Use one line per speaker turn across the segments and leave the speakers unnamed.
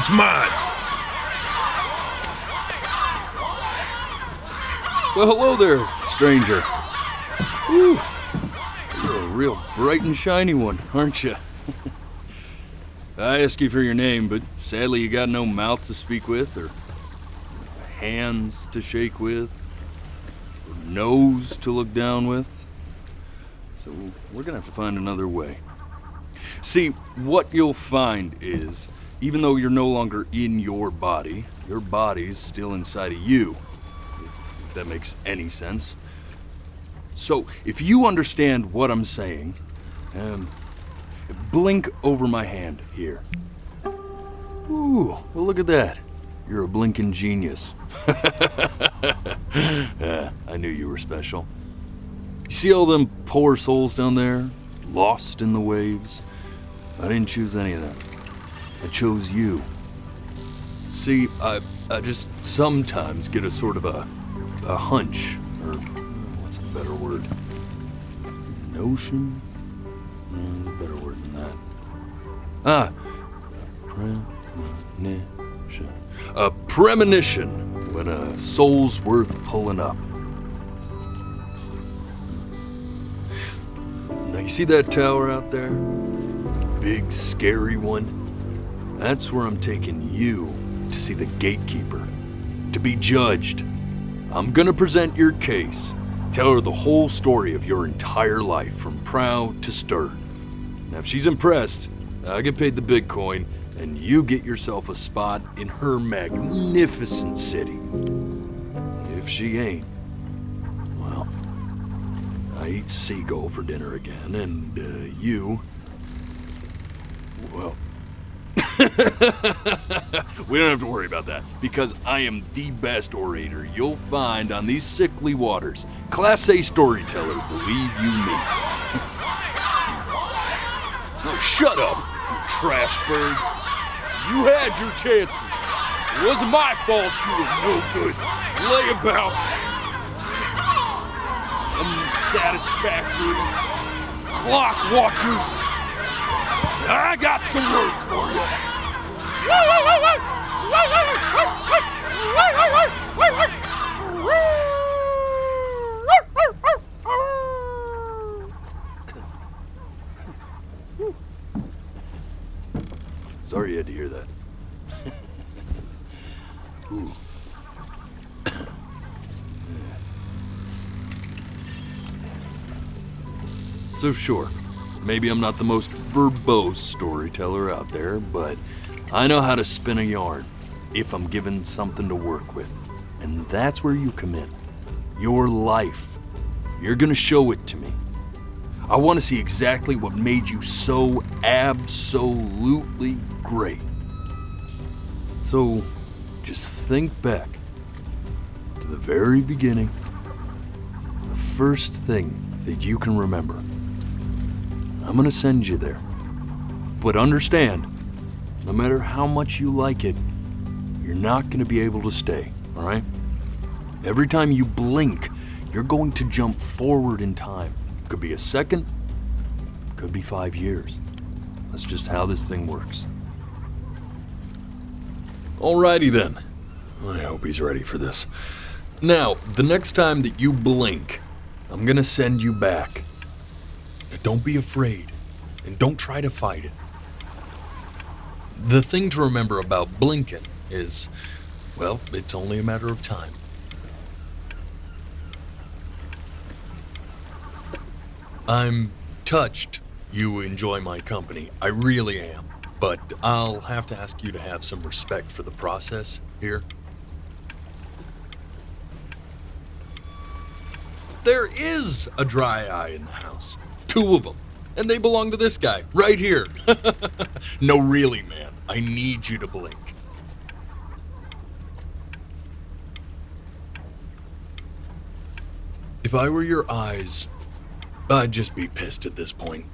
It's mine.
Well, hello there, stranger. Ooh, you're a real bright and shiny one, aren't you? I asked you for your name, but sadly you got no mouth to speak with, or hands to shake with, or nose to look down with. So we're gonna have to find another way. See, what you'll find is, even though you're no longer in your body's still inside of you. If that makes any sense. So, if you understand what I'm saying, blink over my hand here. Ooh, well look at that. You're a blinking genius. Yeah, I knew you were special. You see all them poor souls down there, lost in the waves? I didn't choose any of them. I chose you. See, I just sometimes get a sort of a hunch, or what's a better word? Notion? There's a better word than that. Premonition. A premonition when a soul's worth pulling up. Now you see that tower out there? Big, scary one? That's where I'm taking you to see the gatekeeper, to be judged. I'm gonna present your case, tell her the whole story of your entire life, from proud to stern. Now if she's impressed, I get paid the big coin, and you get yourself a spot in her magnificent city. If she ain't, well, I eat seagull for dinner again, and you, well, we don't have to worry about that, because I am the best orator you'll find on these sickly waters. Class A storyteller, believe you me. Oh, shut up, you trash birds. You had your chances. It wasn't my fault you were no good layabouts. Unsatisfactory clock watchers. I got some words for you. Sorry you had to hear that. Ooh. So sure, maybe I'm not the most verbose storyteller out there, but I know how to spin a yarn if I'm given something to work with. And that's where you come in. Your life. You're gonna show it to me. I want to see exactly what made you so absolutely great. So just think back to the very beginning, the first thing that you can remember. I'm gonna send you there. But understand, no matter how much you like it, you're not gonna be able to stay, all right? Every time you blink, you're going to jump forward in time. Could be a second, could be 5 years. That's just how this thing works. Alrighty then. I hope he's ready for this. Now, the next time that you blink, I'm gonna send you back. Now, don't be afraid, and don't try to fight it. The thing to remember about blinking is, well, it's only a matter of time. I'm touched you enjoy my company. I really am. But I'll have to ask you to have some respect for the process here. There is a dry eye in the house. 2 of them. And they belong to this guy, right here. No, really, man. I need you to blink. If I were your eyes, I'd just be pissed at this point.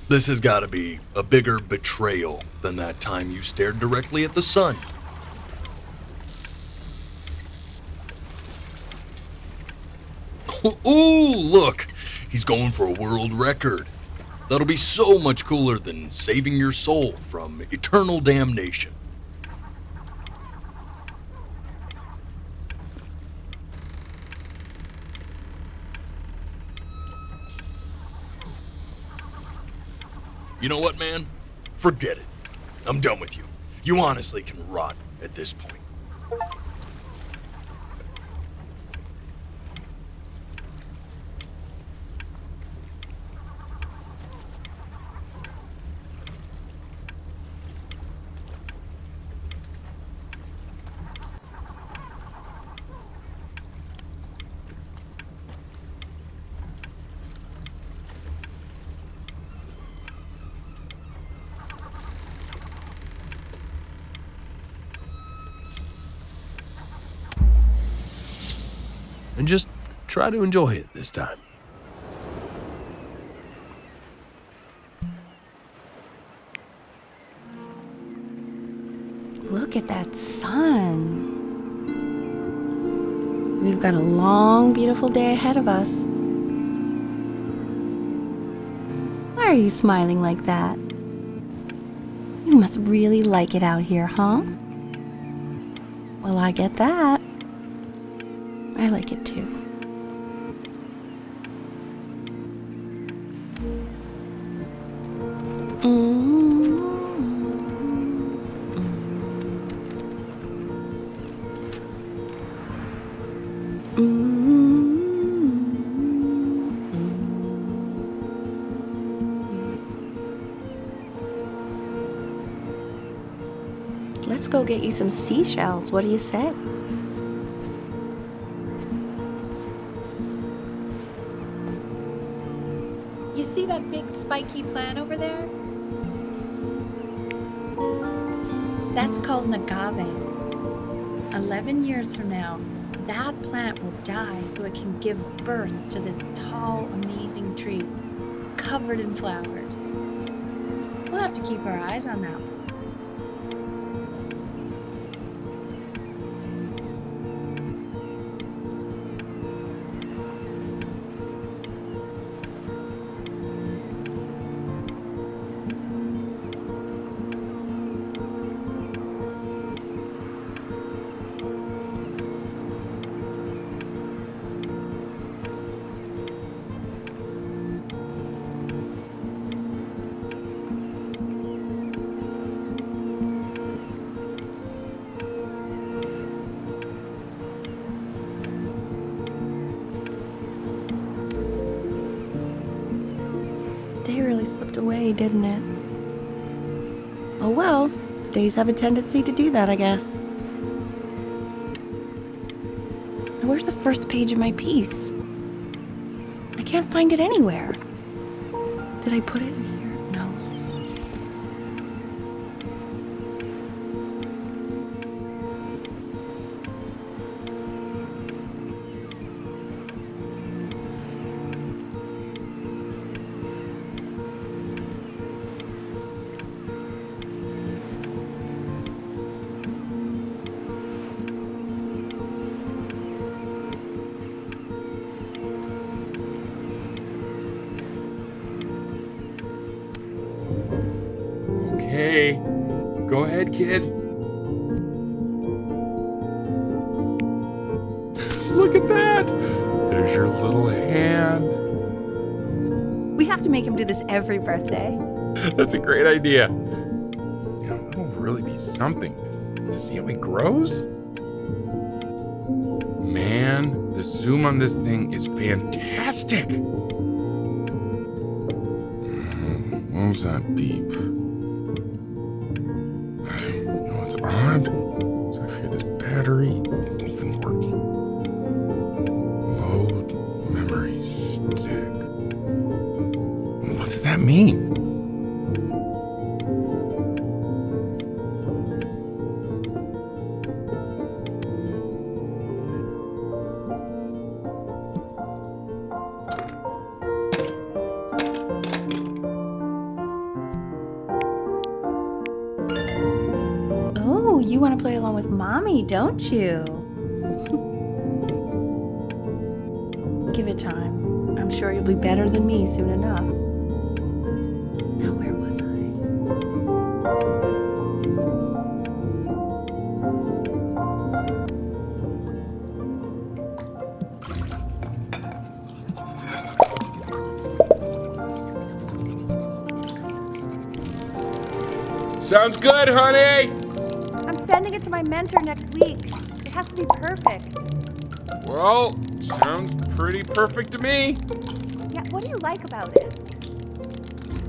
This has got to be a bigger betrayal than that time you stared directly at the sun. Ooh, look! He's going for a world record. That'll be so much cooler than saving your soul from eternal damnation. You know what, man? Forget it. I'm done with you. You honestly can rot at this point.
And just try to enjoy it this time.
Look at that sun. We've got a long, beautiful day ahead of us. Why are you smiling like that? You must really like it out here, huh? Well, I get that. I like it too. Let's go get you some seashells. What do you say? You see that big spiky plant over there? That's called an agave. 11 years from now, that plant will die so it can give birth to this tall, amazing tree covered in flowers. We'll have to keep our eyes on that one. Day really slipped away, didn't it? Oh well, days have a tendency to do that, I guess. Now, where's the first page of my piece? I can't find it anywhere. Did I put it in here? No.
Okay, go ahead, kid. Look at that! There's your little hand.
We have to make him do this every birthday.
That's a great idea. It'll really be something to see how he grows. Man, the zoom on this thing is fantastic. What was that beep? No, it's odd. So I fear this battery isn't even working. Load memory stick. What does that mean?
Oh, you want to play along with Mommy, don't you? Give it time. I'm sure you'll be better than me soon enough. Now, where was I?
Sounds good, honey!
I'm sending it to my mentor next week. It has to be perfect.
Well, sounds pretty perfect to me.
Yeah, what do you like about it?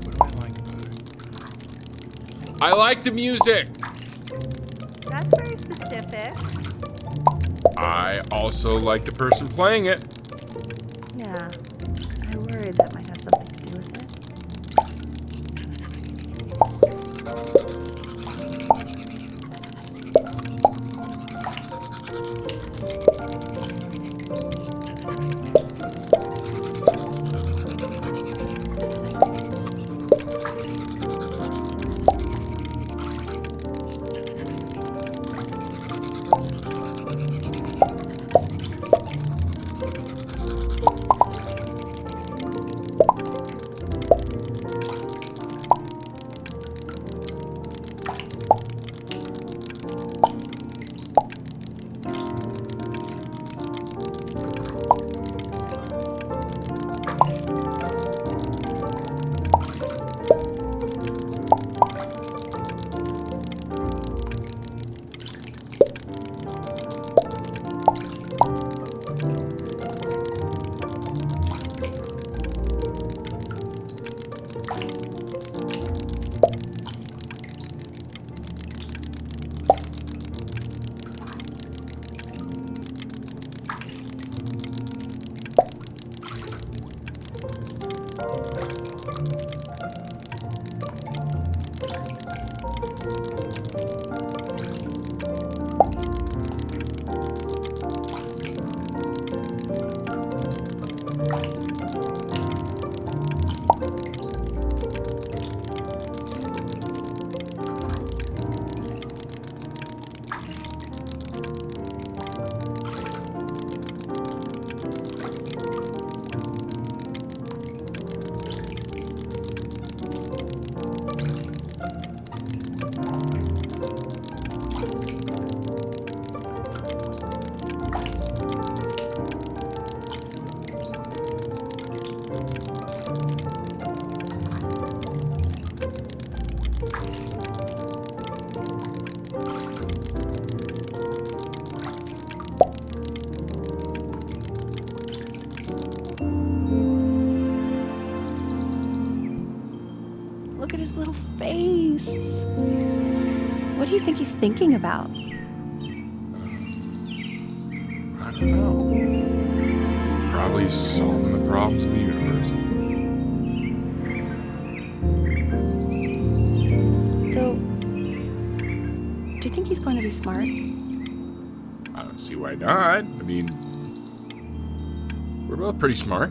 What do I like about it? I like the music.
That's very specific.
I also like the person playing it.
Yeah, I worried that might have something to do with it. Look at his little face. What do you think he's thinking about?
I don't know. Probably solving the problems in the universe.
So, do you think he's going to be smart?
I don't see why not. I mean, we're both pretty smart.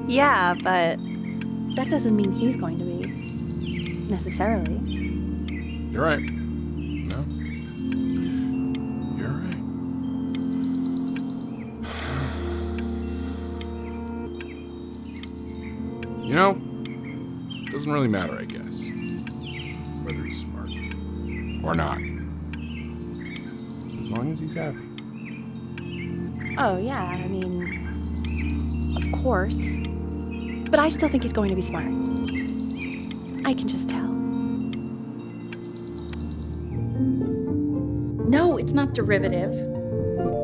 Yeah, but that doesn't mean he's going to be. Necessarily.
You're right. No. You're right. You know, it doesn't really matter, I guess, whether he's smart or not. As long as he's happy.
Oh, yeah, I mean, of course. But I still think he's going to be smart. I can just tell. No, it's not derivative.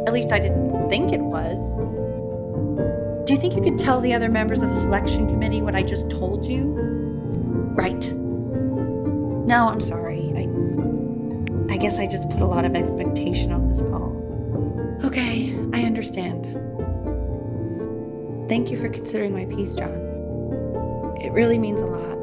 At least I didn't think it was. Do you think you could tell the other members of the selection committee what I just told you? Right. No, I'm sorry. I guess I just put a lot of expectation on this call. Okay, I understand. Thank you for considering my piece, John. It really means a lot.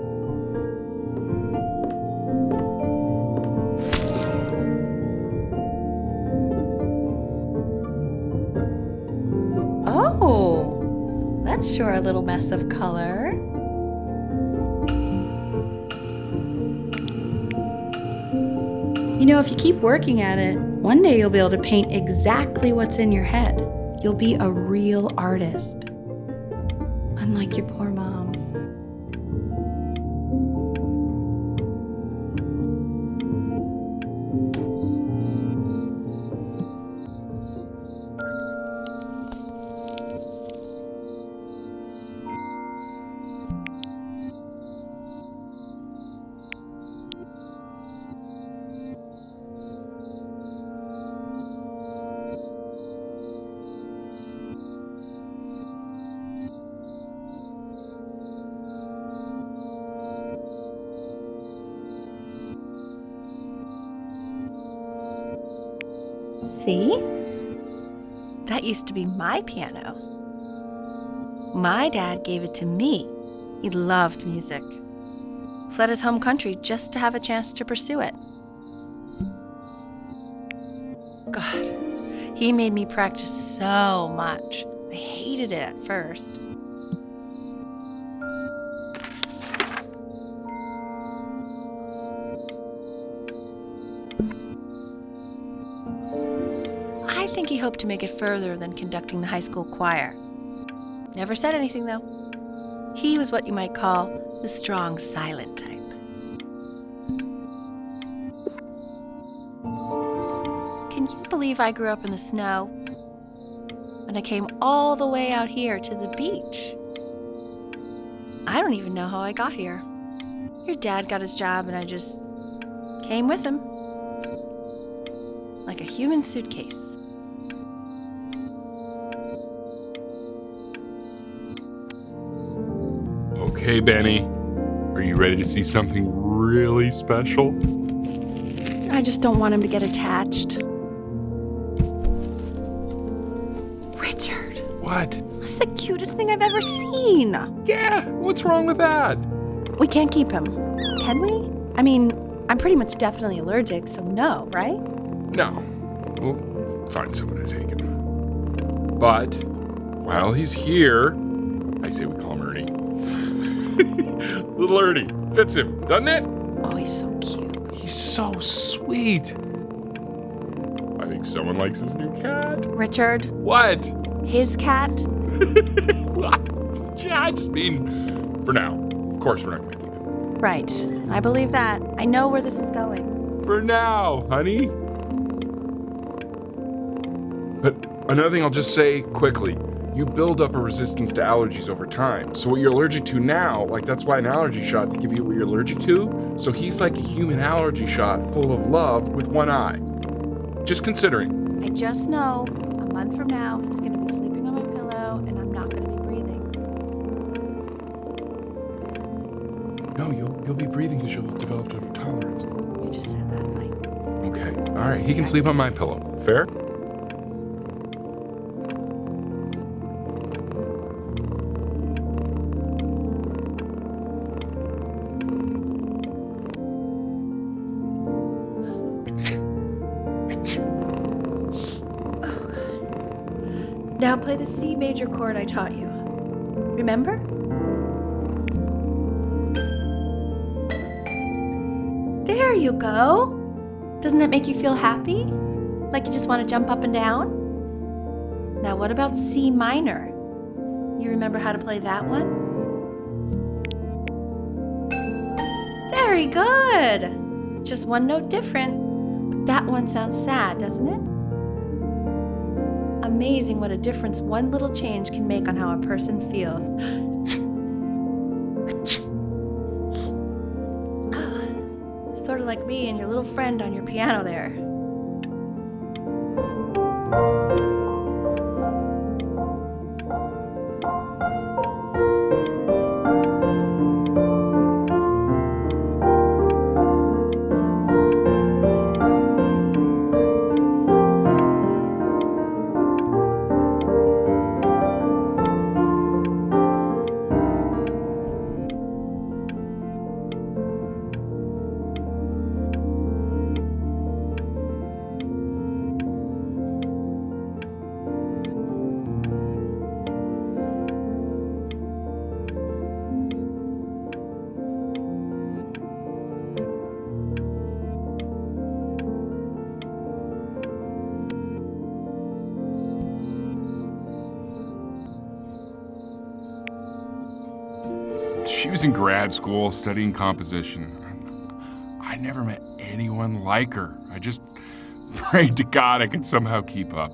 Oh, that's sure a little mess of color. You know, if you keep working at it, one day you'll be able to paint exactly what's in your head. You'll be a real artist. Unlike your poor mom. See? That used to be my piano. My dad gave it to me. He loved music. Fled his home country just to have a chance to pursue it. God, he made me practice so much. I hated it at first. I think he hoped to make it further than conducting the high school choir. Never said anything, though. He was what you might call the strong, silent type. Can you believe I grew up in the snow? And I came all the way out here to the beach. I don't even know how I got here. Your dad got his job and I just came with him. Like a human suitcase.
Okay, Benny. Are you ready to see something really special?
I just don't want him to get attached. Richard,
What?
that's the cutest thing I've ever seen.
Yeah, what's wrong with that?
We can't keep him, can we? I mean, I'm pretty much definitely allergic, so no, right?
No. We'll find someone to take him. But, while he's here, I say we call him Ernie. Little Ernie. Fits him, doesn't it?
Oh, he's so cute.
He's so sweet. I think someone likes his new cat.
Richard,
What?
his cat?
Yeah, I just mean, for now. Of course we're not going to keep him.
Right, I believe that. I know where this is going.
For now, honey. But another thing I'll just say quickly. You build up a resistance to allergies over time. So what you're allergic to now, like that's why an allergy shot to give you what you're allergic to. So he's like a human allergy shot full of love with one eye. Just considering.
I just know a month from now he's going to be sleeping on my pillow and I'm not going to be breathing.
No, you'll be breathing because you'll have developed a tolerance.
You just said that, Mike.
Okay. All right. He can sleep on my pillow. Fair?
Now play the C major chord I taught you. Remember? There you go. Doesn't that make you feel happy? Like you just want to jump up and down? Now what about C minor? You remember how to play that one? Very good. Just one note different. But that one sounds sad, doesn't it? Amazing what a difference one little change can make on how a person feels. Sort of like me and your little friend on your piano there.
She was in grad school studying composition. I never met anyone like her. I just prayed to God I could somehow keep up.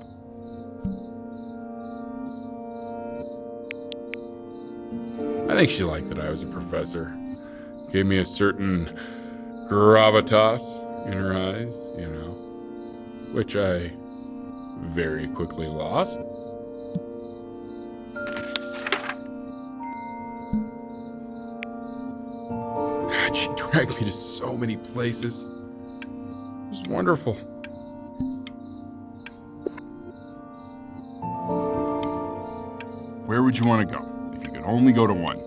I think she liked that I was a professor. Gave me a certain gravitas in her eyes, you know, which I very quickly lost. God, she dragged me to so many places. It was wonderful. Where would you want to go if you could only go to one?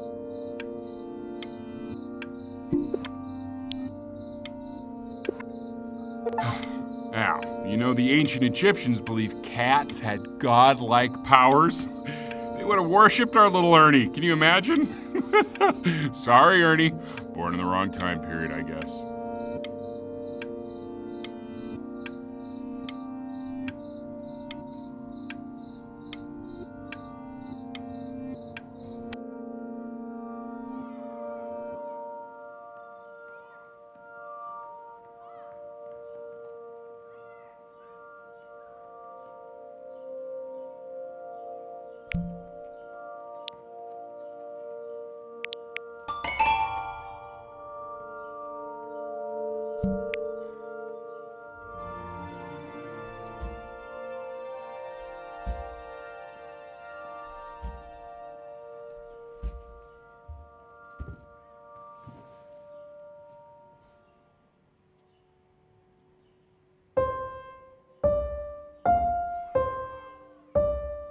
Now, you know the ancient Egyptians believed cats had godlike powers. They would have worshipped our little Ernie. Can you imagine? Sorry, Ernie. Born in the wrong time period, I guess.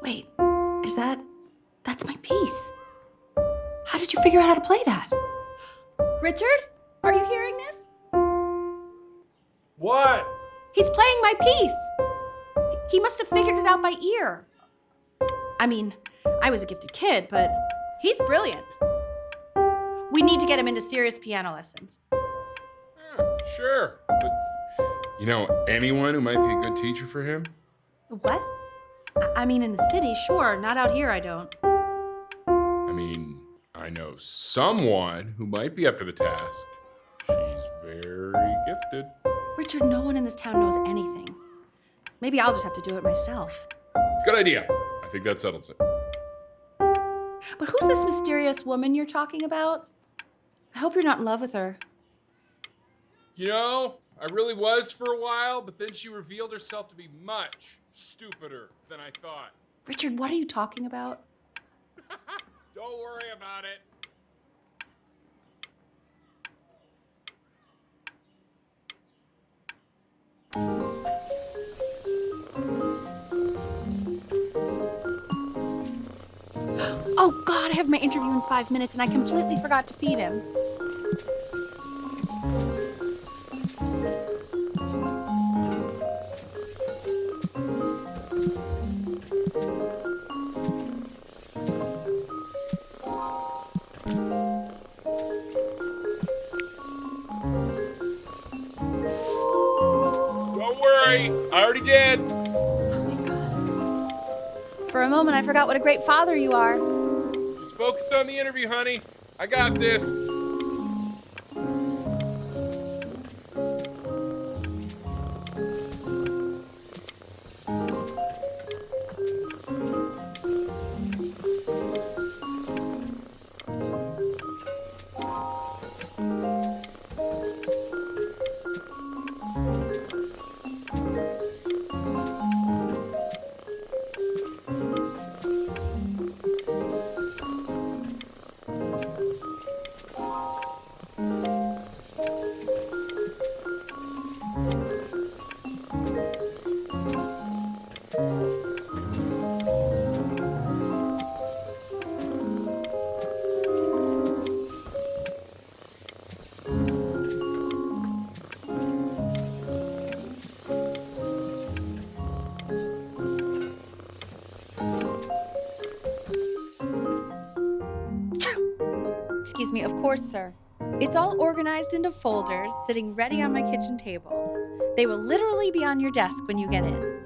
Wait, that's my piece. How did you figure out how to play that? Richard, are you hearing this?
What?
He's playing my piece. He must have figured it out by ear. I mean, I was a gifted kid, but he's brilliant. We need to get him into serious piano lessons.
Sure. But, you know, anyone who might be a good teacher for him?
What? I mean, in the city, sure. Not out here, I don't.
I mean, I know someone who might be up to the task. She's very gifted.
Richard, no one in this town knows anything. Maybe I'll just have to do it myself.
Good idea. I think that settles it.
But who's this mysterious woman you're talking about? I hope you're not in love with her.
You know, I really was for a while, but then she revealed herself to be much stupider than I thought.
Richard, what are you talking about?
Don't worry about it.
Oh God, I have my interview in 5 minutes and I completely forgot to feed him.
Don't worry, I already did.
Oh, thank God. For a moment, I forgot what a great father you are.
Just focus on the interview, honey. I got this.
Excuse me, of course, sir. It's all organized into folders, sitting ready on my kitchen table. They will literally be on your desk when you get in.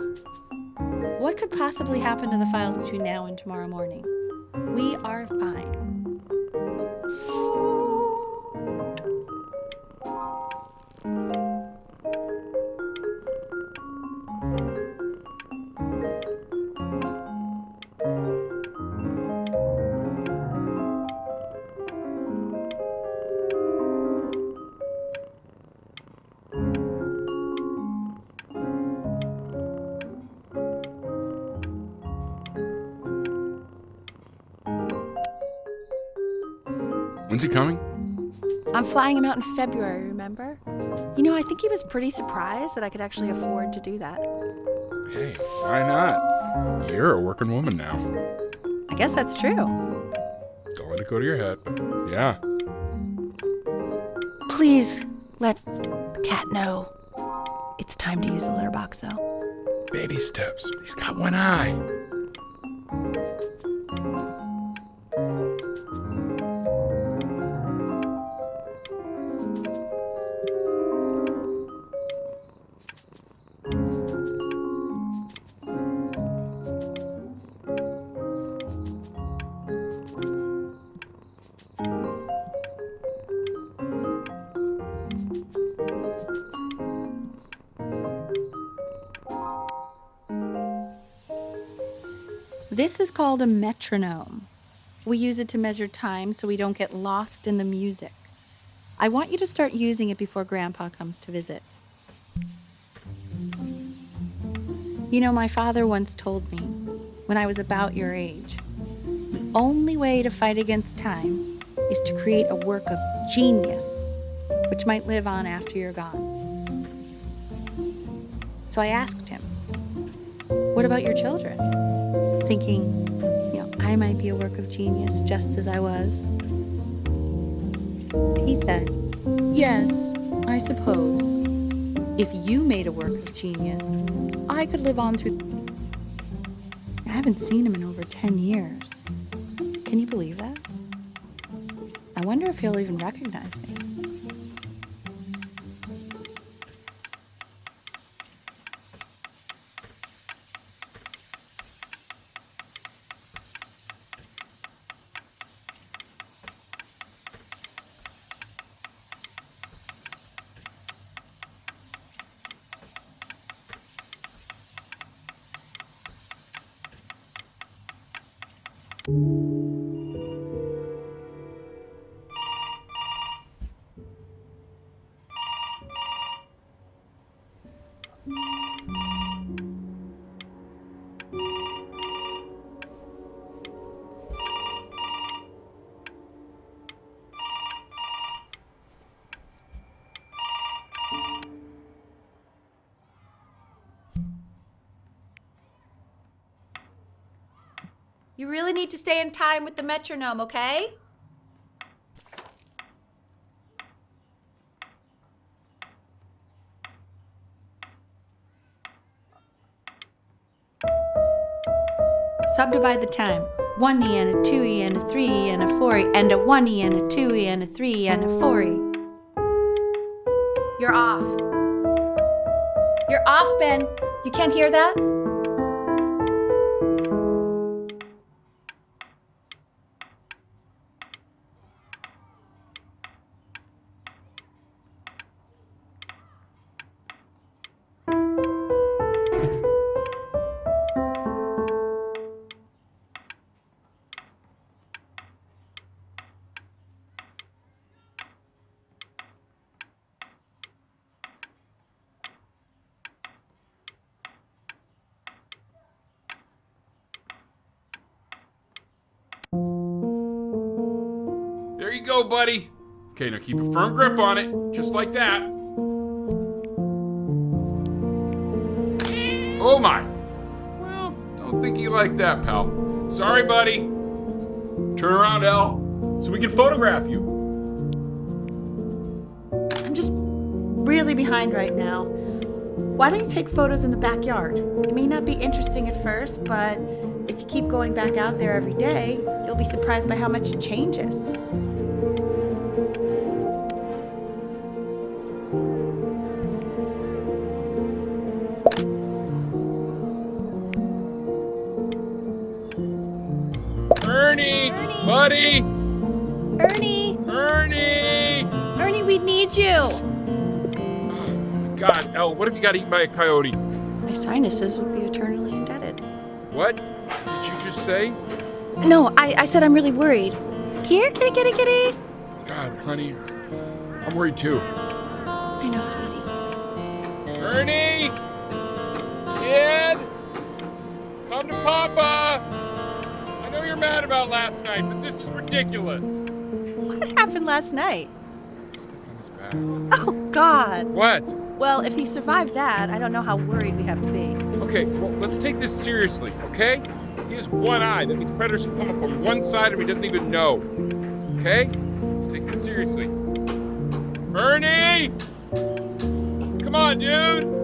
What could possibly happen to the files between now and tomorrow morning? We are fine.
When's he coming?
I'm flying him out in February, remember? You know, I think he was pretty surprised that I could actually afford to do that.
Hey, why not? You're a working woman now.
I guess that's true.
Don't let it go to your head, but yeah.
Please let the cat know. It's time to use the litter box, though.
Baby steps. He's got one eye.
This is called a metronome. We use it to measure time so we don't get lost in the music. I want you to start using it before Grandpa comes to visit. You know, my father once told me, when I was about your age, the only way to fight against time is to create a work of genius, which might live on after you're gone. So I asked him, what about your children? Thinking, I might be a work of genius just as I was. He said, yes, I suppose. If you made a work of genius, I could live on through... I haven't seen him in over 10 years. Can you believe that? I wonder if he'll even recognize me.
You really need to stay in time with the metronome, okay?
Subdivide the time. 1E and a 2E and a 3E and a 4E and a 1E and a 2E and a 3E and a 4E.
You're off. You're off, Ben. You can't hear that?
There you go, buddy. Okay, now keep a firm grip on it, just like that. Oh my. Well, don't think you like that, pal. Sorry, buddy. Turn around, Elle, so we can photograph you.
I'm just really behind right now. Why don't you take photos in the backyard? It may not be interesting at first, but if you keep going back out there every day, you'll be surprised by how much it changes.
Ernie! Buddy!
Ernie!
Ernie!
We need you!
Oh, God, Elle, what if you got eaten by a coyote?
My sinuses would be eternally indebted.
What did you just say?
No, I said I'm really worried. Here, kitty, kitty, kitty.
God, honey, I'm worried too.
I know, sweetie.
Ernie! Kid! Come to Papa! I know you're mad about last night, but this is ridiculous.
What happened last night?
Step on his back.
Oh, God.
What?
Well, if he survived that, I don't know how worried we have to be.
Okay, well, let's take this seriously, okay? He has one eye. That means predators can come up on one side of him he doesn't even know. Okay? Let's take this seriously. Ernie! Come on, dude!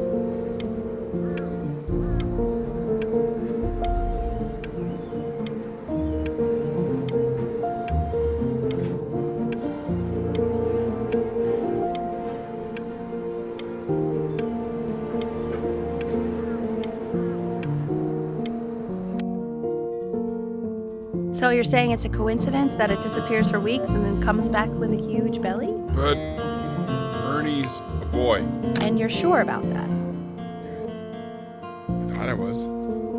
So you're saying it's a coincidence that it disappears for weeks and then comes back with a huge belly?
But Ernie's a boy.
And you're sure about that?
I thought I was.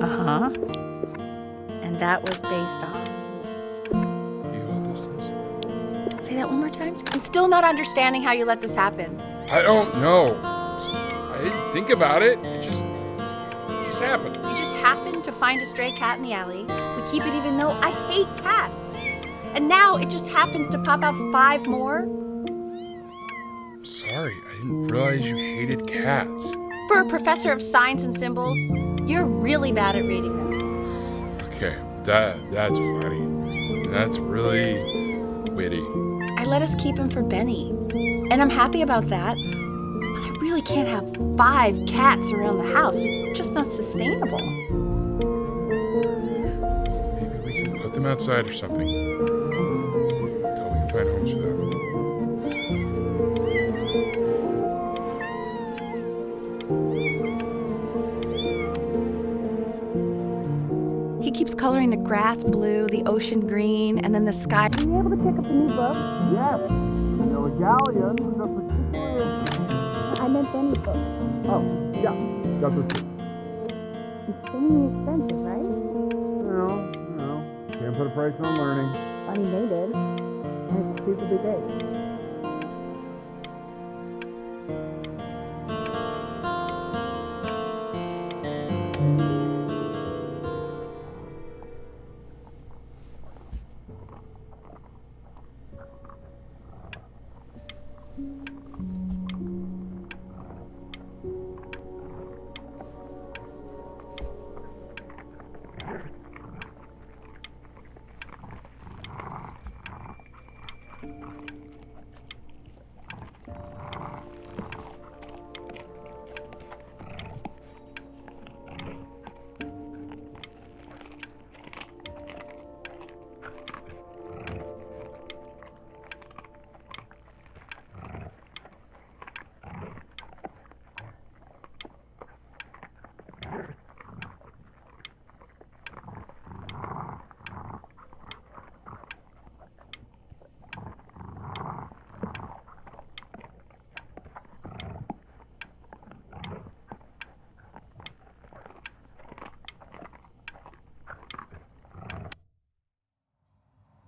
Uh-huh. And that was based on...
Equal distance.
Say that one more time. I'm still not understanding how you let this happen.
I don't know. I didn't think about it. It just happened.
You just happened to find a stray cat in the alley. We keep it even though I hate cats. And now it just happens to pop out 5 more?
Sorry, I didn't realize you hated cats.
For a professor of signs and symbols, you're really bad at reading them.
Okay, that's funny. That's really witty.
I let us keep him for Benny. And I'm happy about that. But I really can't have 5 cats around the house. It's just not sustainable.
Maybe we can put them outside or something. Until we can find homes for them.
He keeps coloring the grass blue, the ocean green, and then the sky. Are you able to pick up the new book?
Yes. The galleon was a particular...
I meant Benny's book.
Oh, yeah. Got the two.
Insanely expensive, right?
No. Can't put a price on learning.
I mean, they did. And it's stupidly big.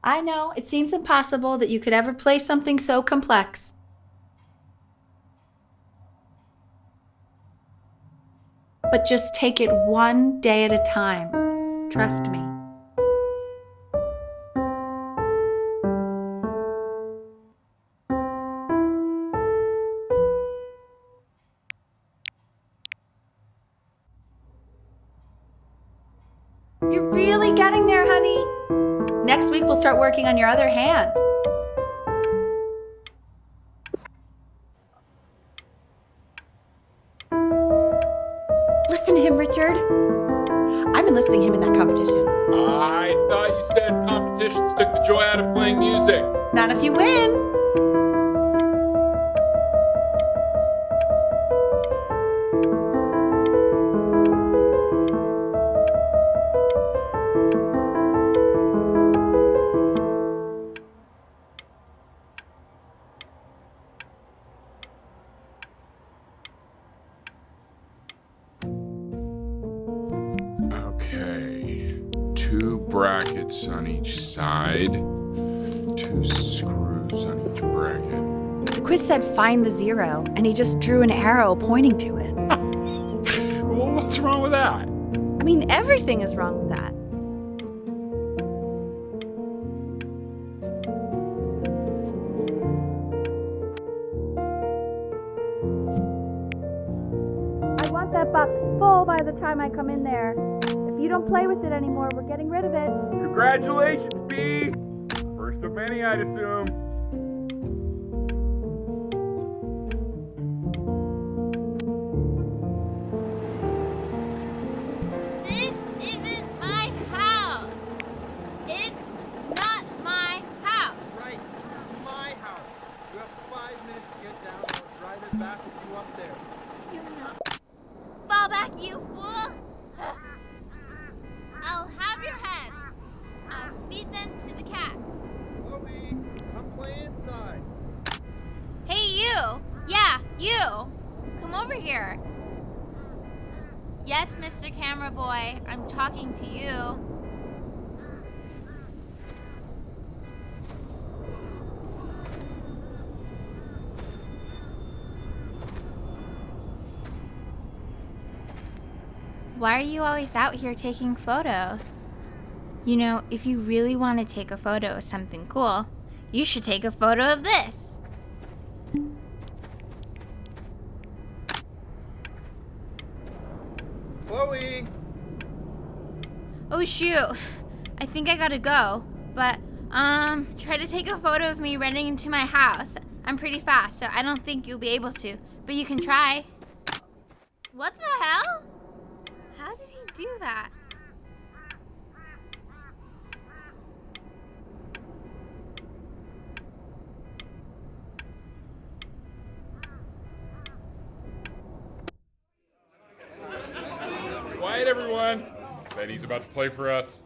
I know, it seems impossible that you could ever play something so complex. But just take it one day at a time. Trust me. You're really getting there, honey. Next week, we'll start working on your other hand. Listen to him, Richard. I'm enlisting him in that competition.
I thought you said competitions took the joy out of playing music.
Not if you win.
Okay. 2 brackets on each side. 2 screws on each bracket.
The quiz said find the 0, and he just drew an arrow pointing to it.
Well, what's wrong with that?
I mean, everything is wrong with that. I want that box full by the time I come in there. If you don't play with it anymore, we're getting rid of it.
Congratulations, B! First of many, I'd assume.
This isn't my house. It's not my house.
Right, it's my house. You have 5 minutes to get down, or I'll drive it back with you up there.
You're not. Fall back, you fools. I'll have your heads. I'll feed them to the cat.
Chloe, come play inside.
Hey, you. Yeah, you. Come over here. Yes, Mr. Camera Boy, I'm talking to you. Why are you always out here taking photos? You know, if you really want to take a photo of something cool, you should take a photo of this.
Chloe!
Oh shoot, I think I gotta go. But, try to take a photo of me running into my house. I'm pretty fast, so I don't think you'll be able to, but you can try. What the hell? How did he do that?
Quiet, everyone. Betty's about to play for us.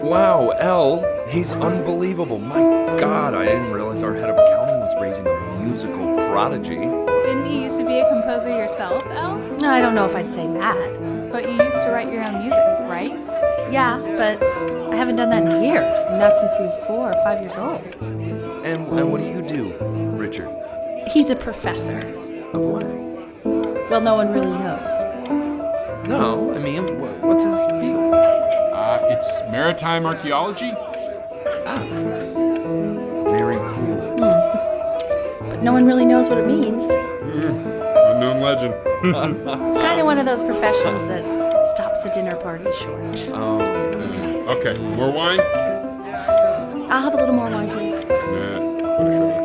Wow, Elle, he's unbelievable. My God, I didn't realize our head of accounting was raising a musical prodigy.
Didn't you used to be a composer yourself, Elle?
No, I don't know if I'd say that.
But you used to write your own music, right?
Yeah, but I haven't done that in years. Not since he was 4 or 5 years old.
And what do you do, Richard?
He's a professor.
Of what?
Well, no one really knows.
No, I mean, what's his field?
It's maritime archaeology.
Very cool.
But no one really knows what it means.
Unknown legend.
It's kind of one of those professions that stops a dinner party short.
Oh,
Okay, more wine?
I'll have a little more wine, please.
Nah, finish it.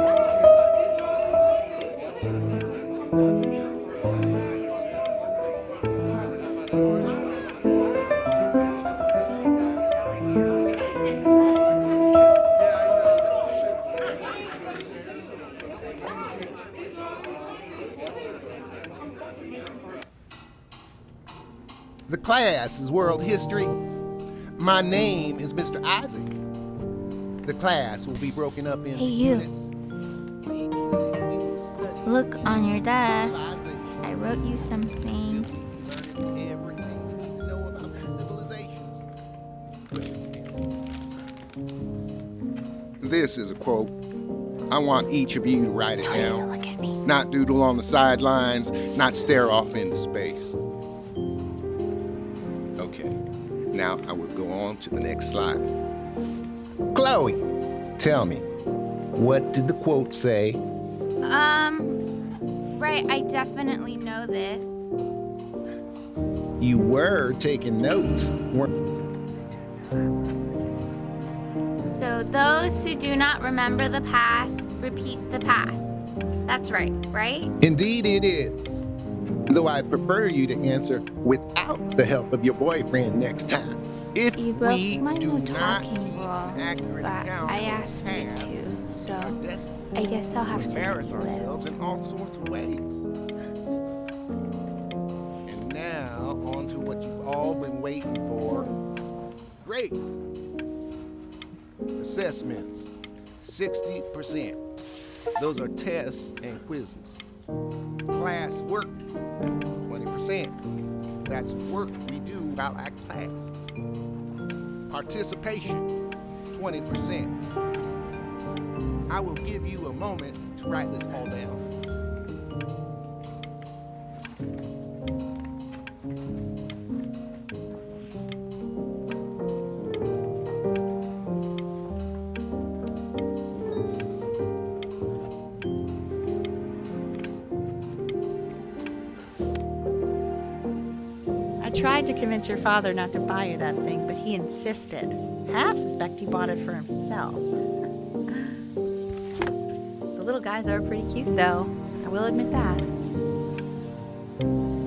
The class is world history. My name is Mr. Isaac. The class will be broken up into
Hey, you.
units. In each unit, we will study
Look on your desk.
civilization.
I wrote you something.
Learning everything we need to know about these civilizations. This is a quote. I want each of you to write it down.
Look at me.
Not doodle on the sidelines, not stare off into space. Okay, now I will go on to the next slide. Chloe, tell me, what did the quote say?
Right, I definitely know this.
You were taking notes, weren't
So those who do not remember the past, repeat the past. That's right, right?
Indeed it is. Though I'd prefer you to answer without the help of your boyfriend next time. If
You broke
we
my
do
no
not
talking
keep
rule,
an accurate
but
account
I
of the
asked you
past,
to,
our
so
destiny
I guess I'll have
will
to let
embarrass
you live.
ourselves in all sorts of ways. And now, on to what you've all been waiting for. Grades. Assessments. 60%. Those are tests and quizzes. Class work. 20%. That's work we do while at class. Participation. 20%. I will give you a moment to write this all down.
tried to convince your father not to buy you that thing, but he insisted. Half suspect he bought it for himself. The little guys are pretty cute, though. I will admit that.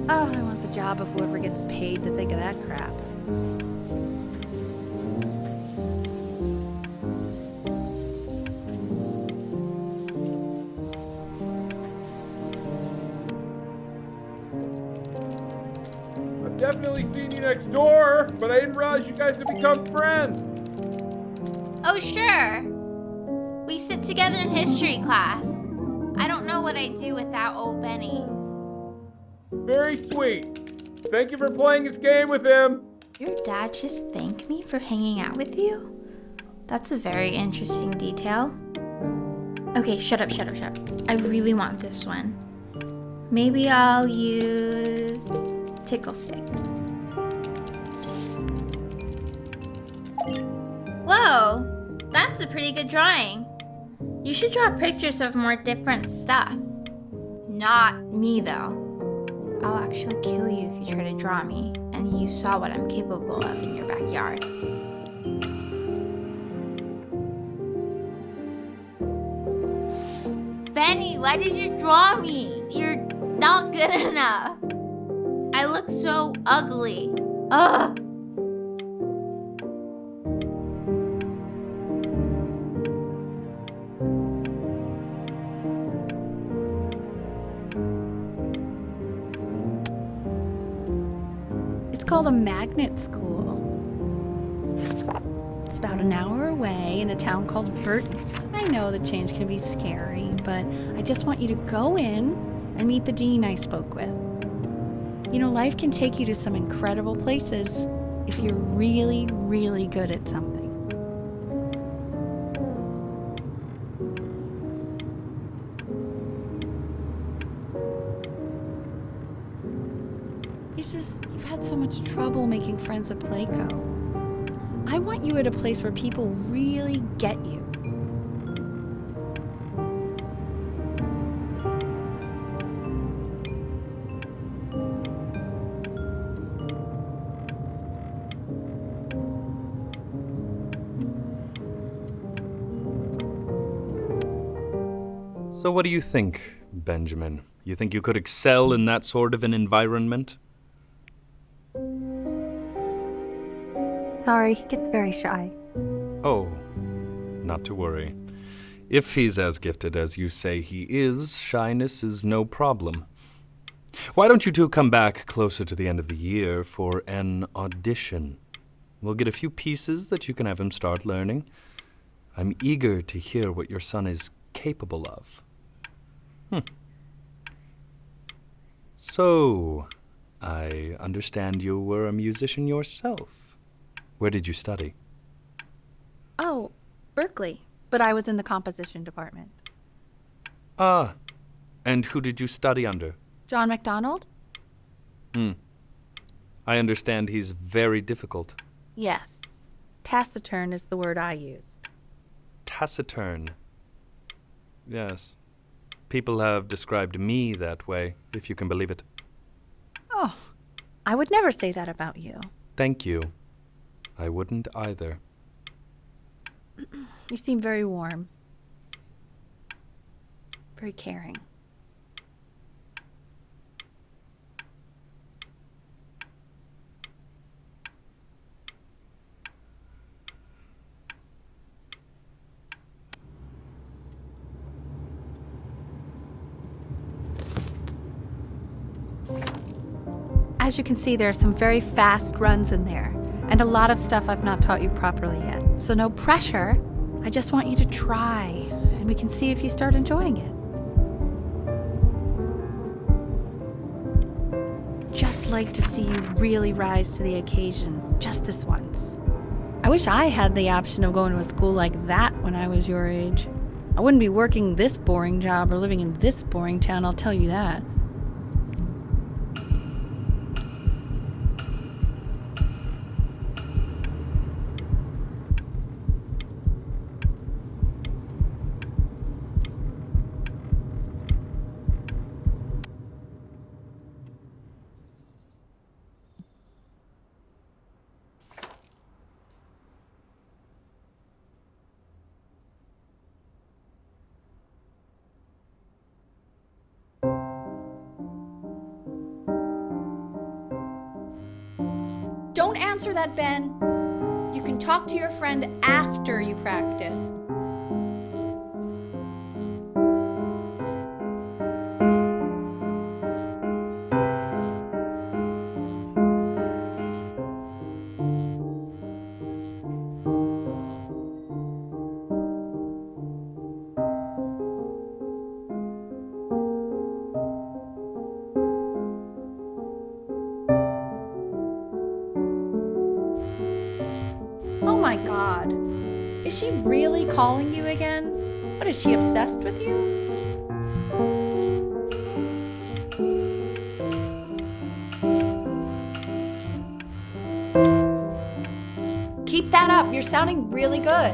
Oh, I want the job of whoever gets paid to think of that crap.
I've definitely seen you next door, but I didn't realize you guys had become friends.
Oh, sure. We sit together in history class. I don't know what I'd do without old Benny.
Very sweet. Thank you for playing this game with him.
Your dad just thanked me for hanging out with you? That's a very interesting detail. Okay, shut up. I really want this one. Maybe I'll use tickle stick. Whoa, that's a pretty good drawing. You should draw pictures of more different stuff. Not me, though. I'll actually kill you if you try to draw me, and you saw what I'm capable of in your backyard. Benny, why did you draw me? You're not good enough. I look so ugly. Ugh.
It's called a magnet school. It's about an hour away in a town called Burton. I know the change can be scary, but I just want you to go in and meet the dean I spoke with. You know, life can take you to some incredible places if you're really, really good at something. It's just, you've had so much trouble making friends at Playco. I want you at a place where people really get you.
So what do you think, Benjamin? You think you could excel in that sort of an environment?
Sorry, he gets very shy.
Oh, not to worry. If he's as gifted as you say he is, shyness is no problem. Why don't you two come back closer to the end of the year for an audition? We'll get a few pieces that you can have him start learning. I'm eager to hear what your son is capable of. So, I understand you were a musician yourself. Where did you study?
Oh, Berkeley. But I was in the composition department.
Ah, and who did you study under?
John MacDonald?
I understand he's very difficult.
Yes. Taciturn is the word I used.
Taciturn. Yes. People have described me that way, if you can believe it.
Oh, I would never say that about you.
Thank you. I wouldn't either.
You seem very warm. Very caring. As you can see, there are some very fast runs in there, and a lot of stuff I've not taught you properly yet. So no pressure. I just want you to try, and we can see if you start enjoying it. Just like to see you really rise to the occasion, just this once. I wish I had the option of going to a school like that when I was your age. I wouldn't be working this boring job or living in this boring town, I'll tell you that.
answer that, Ben. You can talk to your friend after you practice. Oh my God. Is she really calling you again? What, is she obsessed with you? Keep that up. You're sounding really good.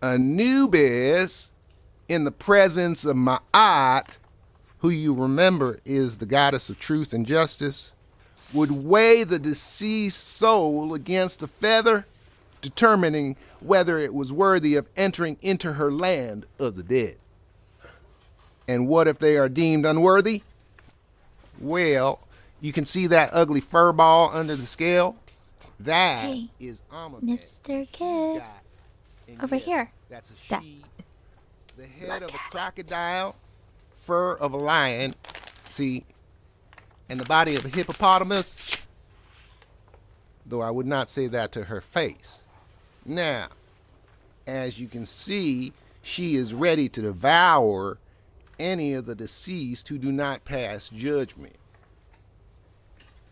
Anubis, in the presence of Ma'at, who you remember is the goddess of truth and justice, would weigh the deceased soul against a feather, determining whether it was worthy of entering into her land of the dead. And what if they are deemed unworthy? Well, you can see that ugly fur ball under the scale? That is Amulet.
Mr. Kid. Over here.
That's a she. The head of a crocodile, fur of a lion, see, and the body of a hippopotamus, though I would not say that to her face. Now, as you can see, she is ready to devour any of the deceased who do not pass judgment.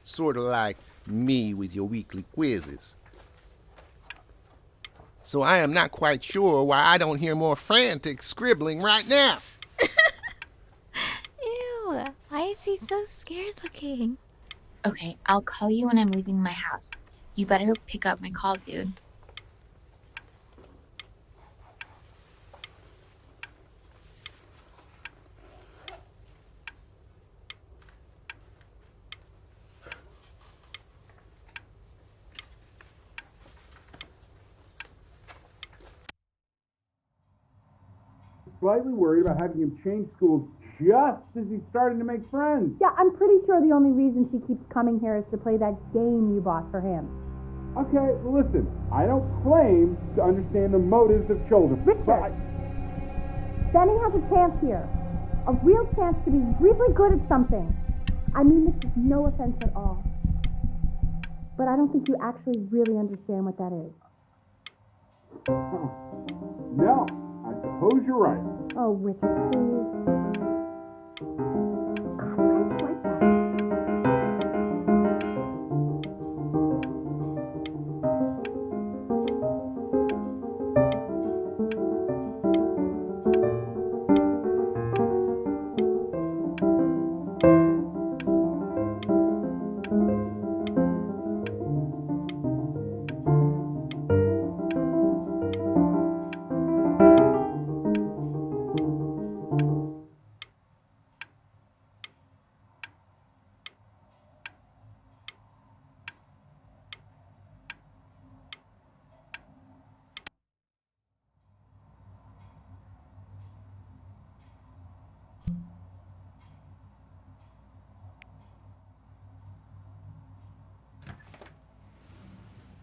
Sort of like me with your weekly quizzes. So I am not quite sure why I don't hear more frantic scribbling right now.
Ew, why is he so scared looking?
Okay, I'll call you when I'm leaving my house. You better pick up my call, dude.
Slightly worried about having him change schools just as he's starting to make friends.
Yeah, I'm pretty sure the only reason she keeps coming here is to play that game you bought for him.
Okay, listen, I don't claim to understand the motives of children.
Richard! Benny has a chance here. A real chance to be really good at something. I mean this with no offense at all. but I don't think you actually really understand what that is.
No, I suppose you're right.
Oh, Richard, please. God, why is it like that?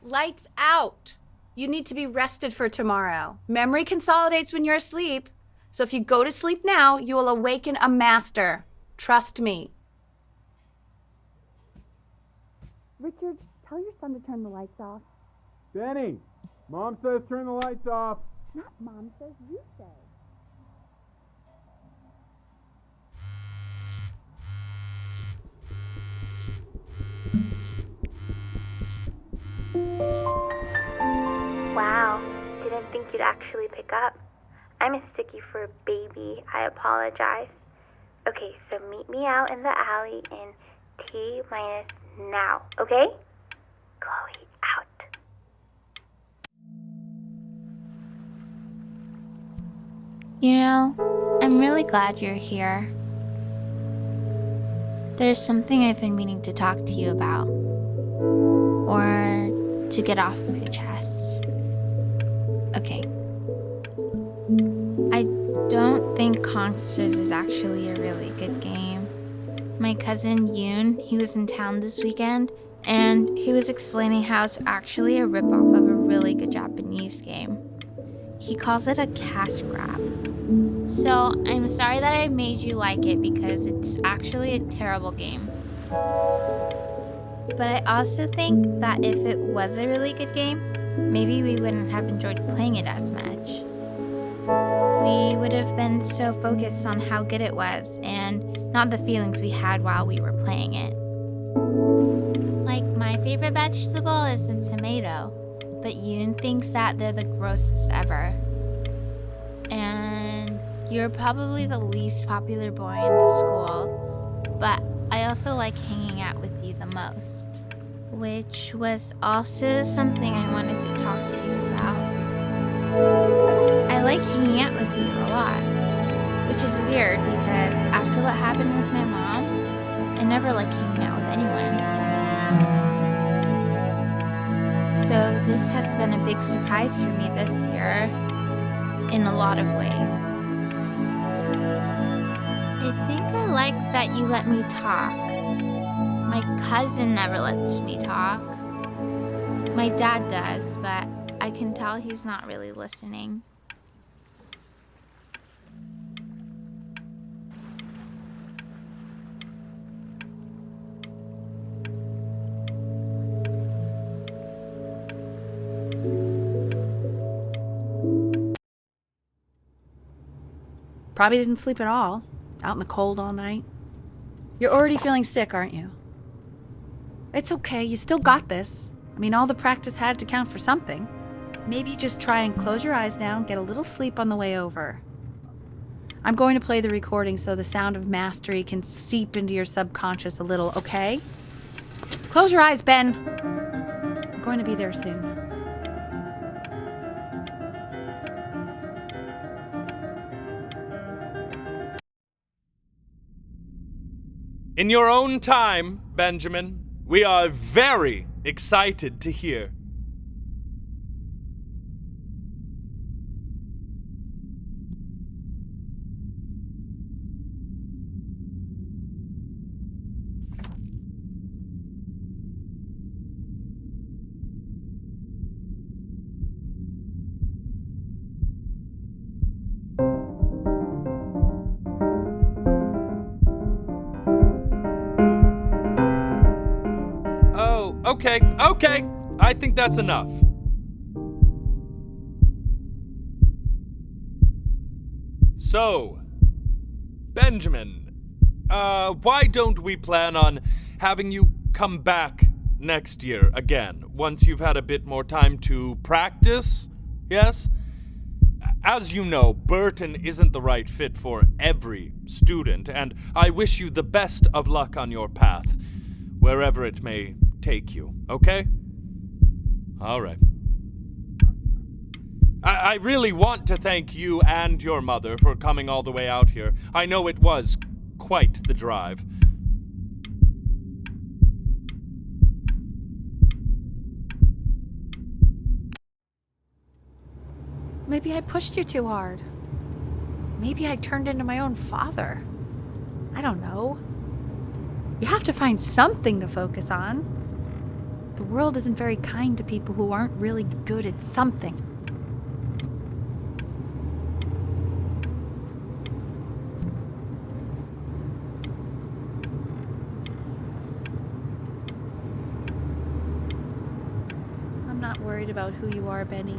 Lights out. You need to be rested for tomorrow. Memory consolidates when you're asleep. So if you go to sleep now, you will awaken a master. Trust me. Richard, tell your son to turn the lights off.
Benny, Mom says turn the lights off.
Not Mom says, you say.
Wow, didn't think you'd actually pick up. I mistook you for a baby. I apologize. Okay, so meet me out in the alley in T minus now, okay? Chloe, out.
You know, I'm really glad you're here. There's something I've been meaning to talk to you about. Or to get off my chest. Okay. I don't think Consters is actually a really good game. My cousin Yoon, he was in town this weekend, and he was explaining how it's actually a ripoff of a really good Japanese game. He calls it a cash grab. So I'm sorry that I made you like it because it's actually a terrible game. But I also think that if it was a really good game, maybe we wouldn't have enjoyed playing it as much. We would have been so focused on how good it was and not the feelings we had while we were playing it. Like, my favorite vegetable is the tomato, but Yoon thinks that they're the grossest ever. And you're probably the least popular boy in the school, but I also like hanging out with you the most, which was also something I wanted to talk to you about. I like hanging out with you a lot, which is weird because after what happened with my mom, I never like hanging out with anyone. So this has been a big surprise for me this year, in a lot of ways. I think I like that you let me talk. My cousin never lets me talk. My dad does, but I can tell he's not really listening.
Probably didn't sleep at all. Out in the cold all night. You're already feeling sick, aren't you? It's okay. You still got this. I mean, all the practice had to count for something. Maybe just try and close your eyes now and get a little sleep on the way over. I'm going to play the recording so the sound of mastery can seep into your subconscious a little, okay? Close your eyes, Ben. I'm going to be there soon.
In your own time, Benjamin, we are very excited to hear. Okay. I think that's enough. So, Benjamin, why don't we plan on having you come back next year again, once you've had a bit more time to practice? Yes? As you know, Burton isn't the right fit for every student, and I wish you the best of luck on your path, wherever it may take you, okay? All right. I really want to thank you and your mother for coming all the way out here. I know it was quite the drive.
Maybe I pushed you too hard. Maybe I turned into my own father. I don't know. You have to find something to focus on. The world isn't very kind to people who aren't really good at something. I'm not worried about who you are, Benny.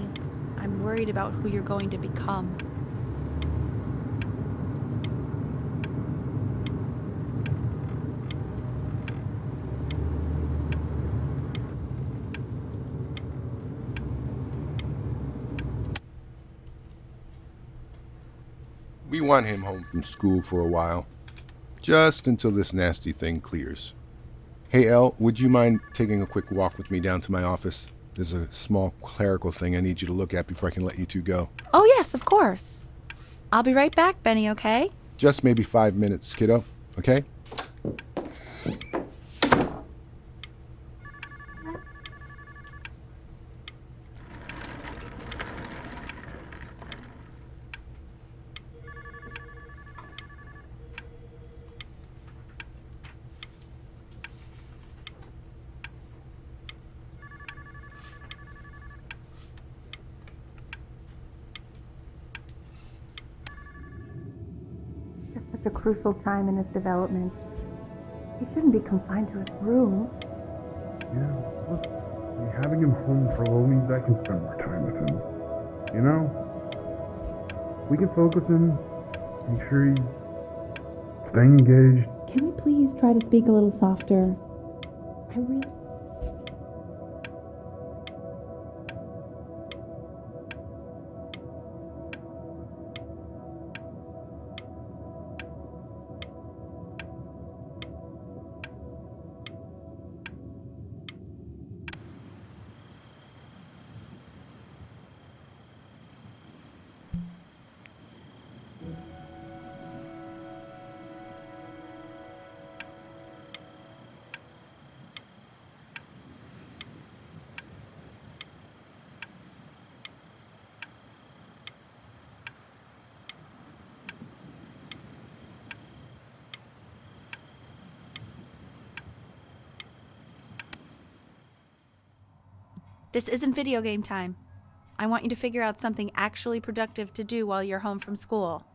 I'm worried about who you're going to become.
We want him home from school for a while, just until this nasty thing clears. Hey, Elle, would you mind taking a quick walk with me down to my office? There's a small clerical thing I need you to look at before I can let you two go.
Oh, yes, of course. I'll be right back, Benny, okay?
Just maybe 5 minutes, kiddo, okay?
Such a crucial time in his development. He shouldn't be confined to his room.
Yeah, look, having him home for a little means I can spend more time with him. You know? We can focus him, make sure he's staying engaged.
Can we please try to speak a little softer? I really...
This isn't video game time. I want you to figure out something actually productive to do while you're home from school.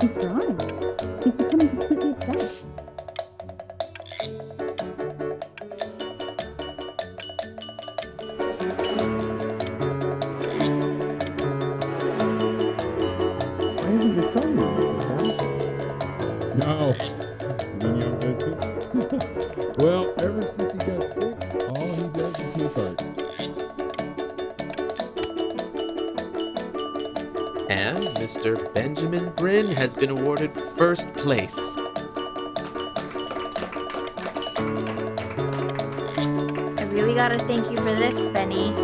He's drawing. He's becoming completely obsessed.
No. Been young Vincent? Well, ever since he got sick, all he does is make art.
And Mr. Benjamin Bryn has been awarded first place.
I really gotta thank you for this, Benny.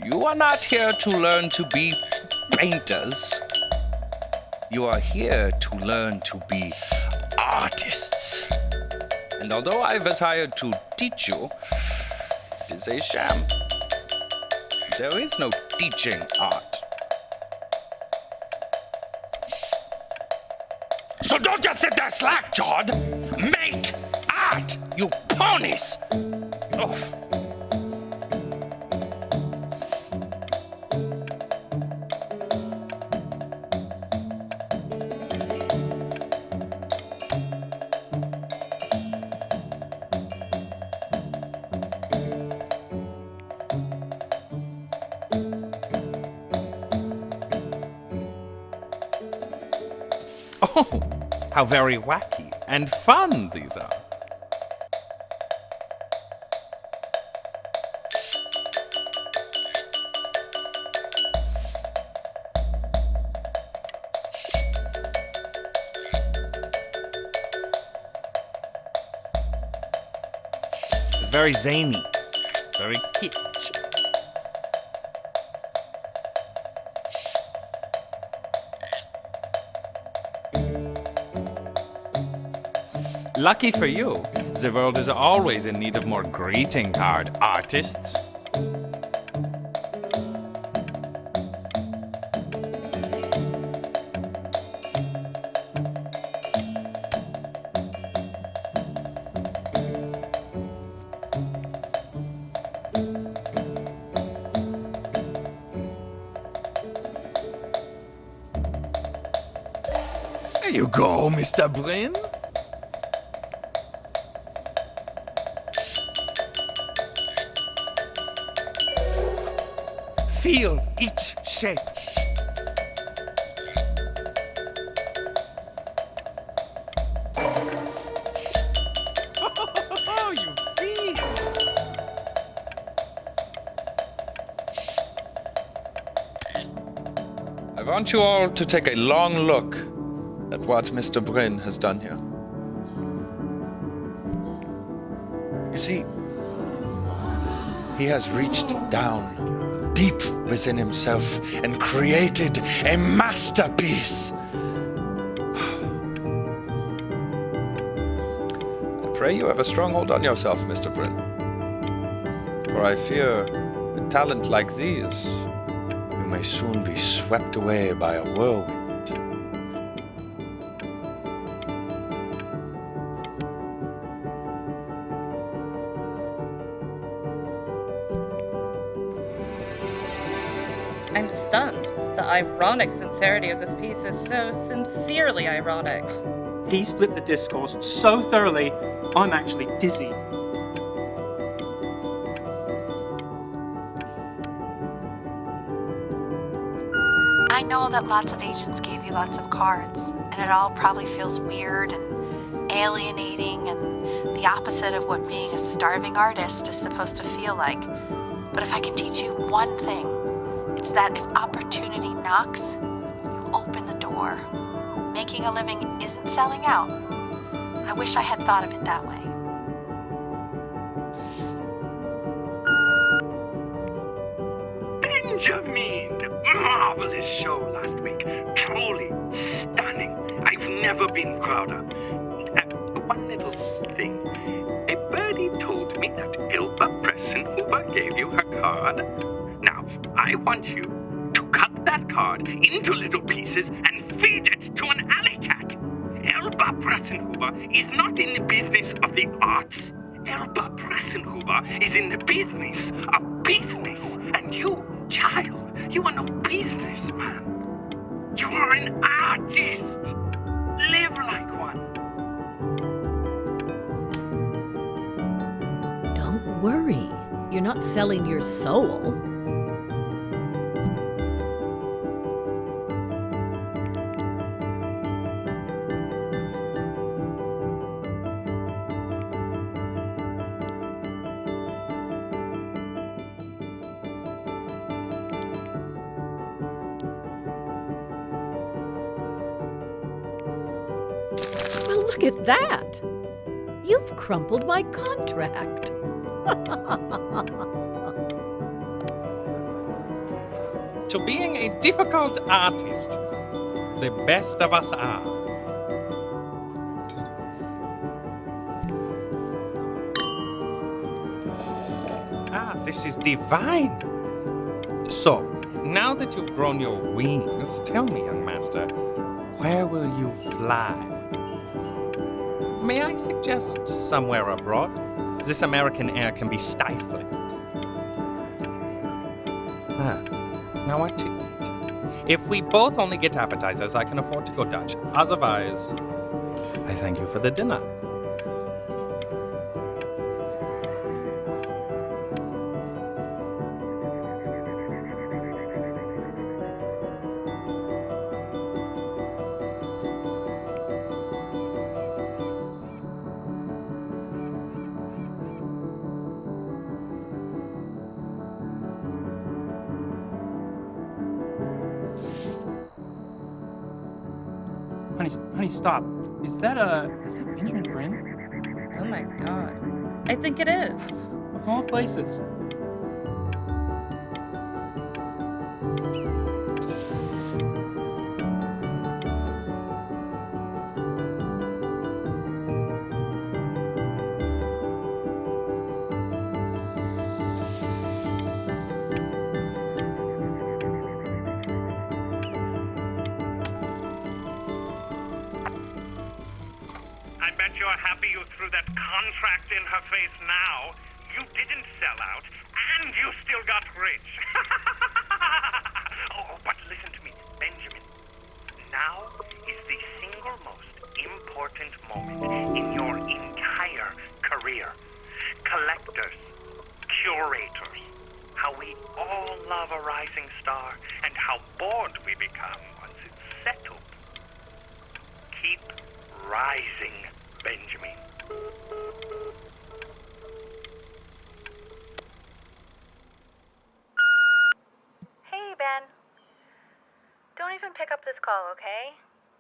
You are not here to learn to be painters. You are here to learn to be artists. And although I was hired to teach you, it is a sham. There is no teaching art. So don't just sit there slack-jawed. Make art, you ponies! Oh.
Oh, how very wacky and fun these are. It's very zany, very kitsch. Lucky for you, the world is always in need of more greeting card artists. There you go, Mr. Bryn. Feel each shape. Oh, you feel.
I want you all to take a long look at what Mr. Bryn has done here. You see, he has reached down deep within himself and created a masterpiece. I pray you have a strong hold on yourself, Mr. Bryn. For I fear with talent like these, you may soon be swept away by a whirlwind.
I'm stunned. The ironic sincerity of this piece is so sincerely ironic.
He's flipped the discourse so thoroughly, I'm actually dizzy.
I know that lots of agents gave you lots of cards, and it all probably feels weird and alienating and the opposite of what being a starving artist is supposed to feel like. But if I can teach you one thing, it's that if opportunity knocks, you open the door. Making a living isn't selling out. I wish I had thought of it that way.
Benjamin! Marvelous show last week. Truly stunning. I've never been prouder. One little thing. A birdie told me that Ilva Preston Hoover gave you her card. Now, I want you to cut that card into little pieces and feed it to an alley cat. Elba Pressenhuber is not in the business of the arts. Elba Pressenhuber is in the business of business. And you, child, you are no businessman. You are an artist. Live like one.
Don't worry. You're not selling your soul. Well, look at that. You've crumpled my contract.
To being a difficult artist, the best of us are. Ah, this is divine. So, now that you've grown your wings, tell me, young master, where will you fly? May I suggest somewhere abroad? This American air can be stifling. Ah, now what to eat? If we both only get appetizers, I can afford to go Dutch. Otherwise, I thank you for the dinner.
Honey, stop. Is that Benjamin Bryn?
Oh my god. I think it is.
Of all places.
I bet you're happy you threw that contract in her face now. You didn't sell out, and you still got rich. Oh, but listen to me, Benjamin. Now is the single most important moment in your entire career. Collectors, curators, how we all love a rising star, and how bored we become once it's settled. Keep rising, Benjamin.
Hey, Ben. Don't even pick up this call, okay?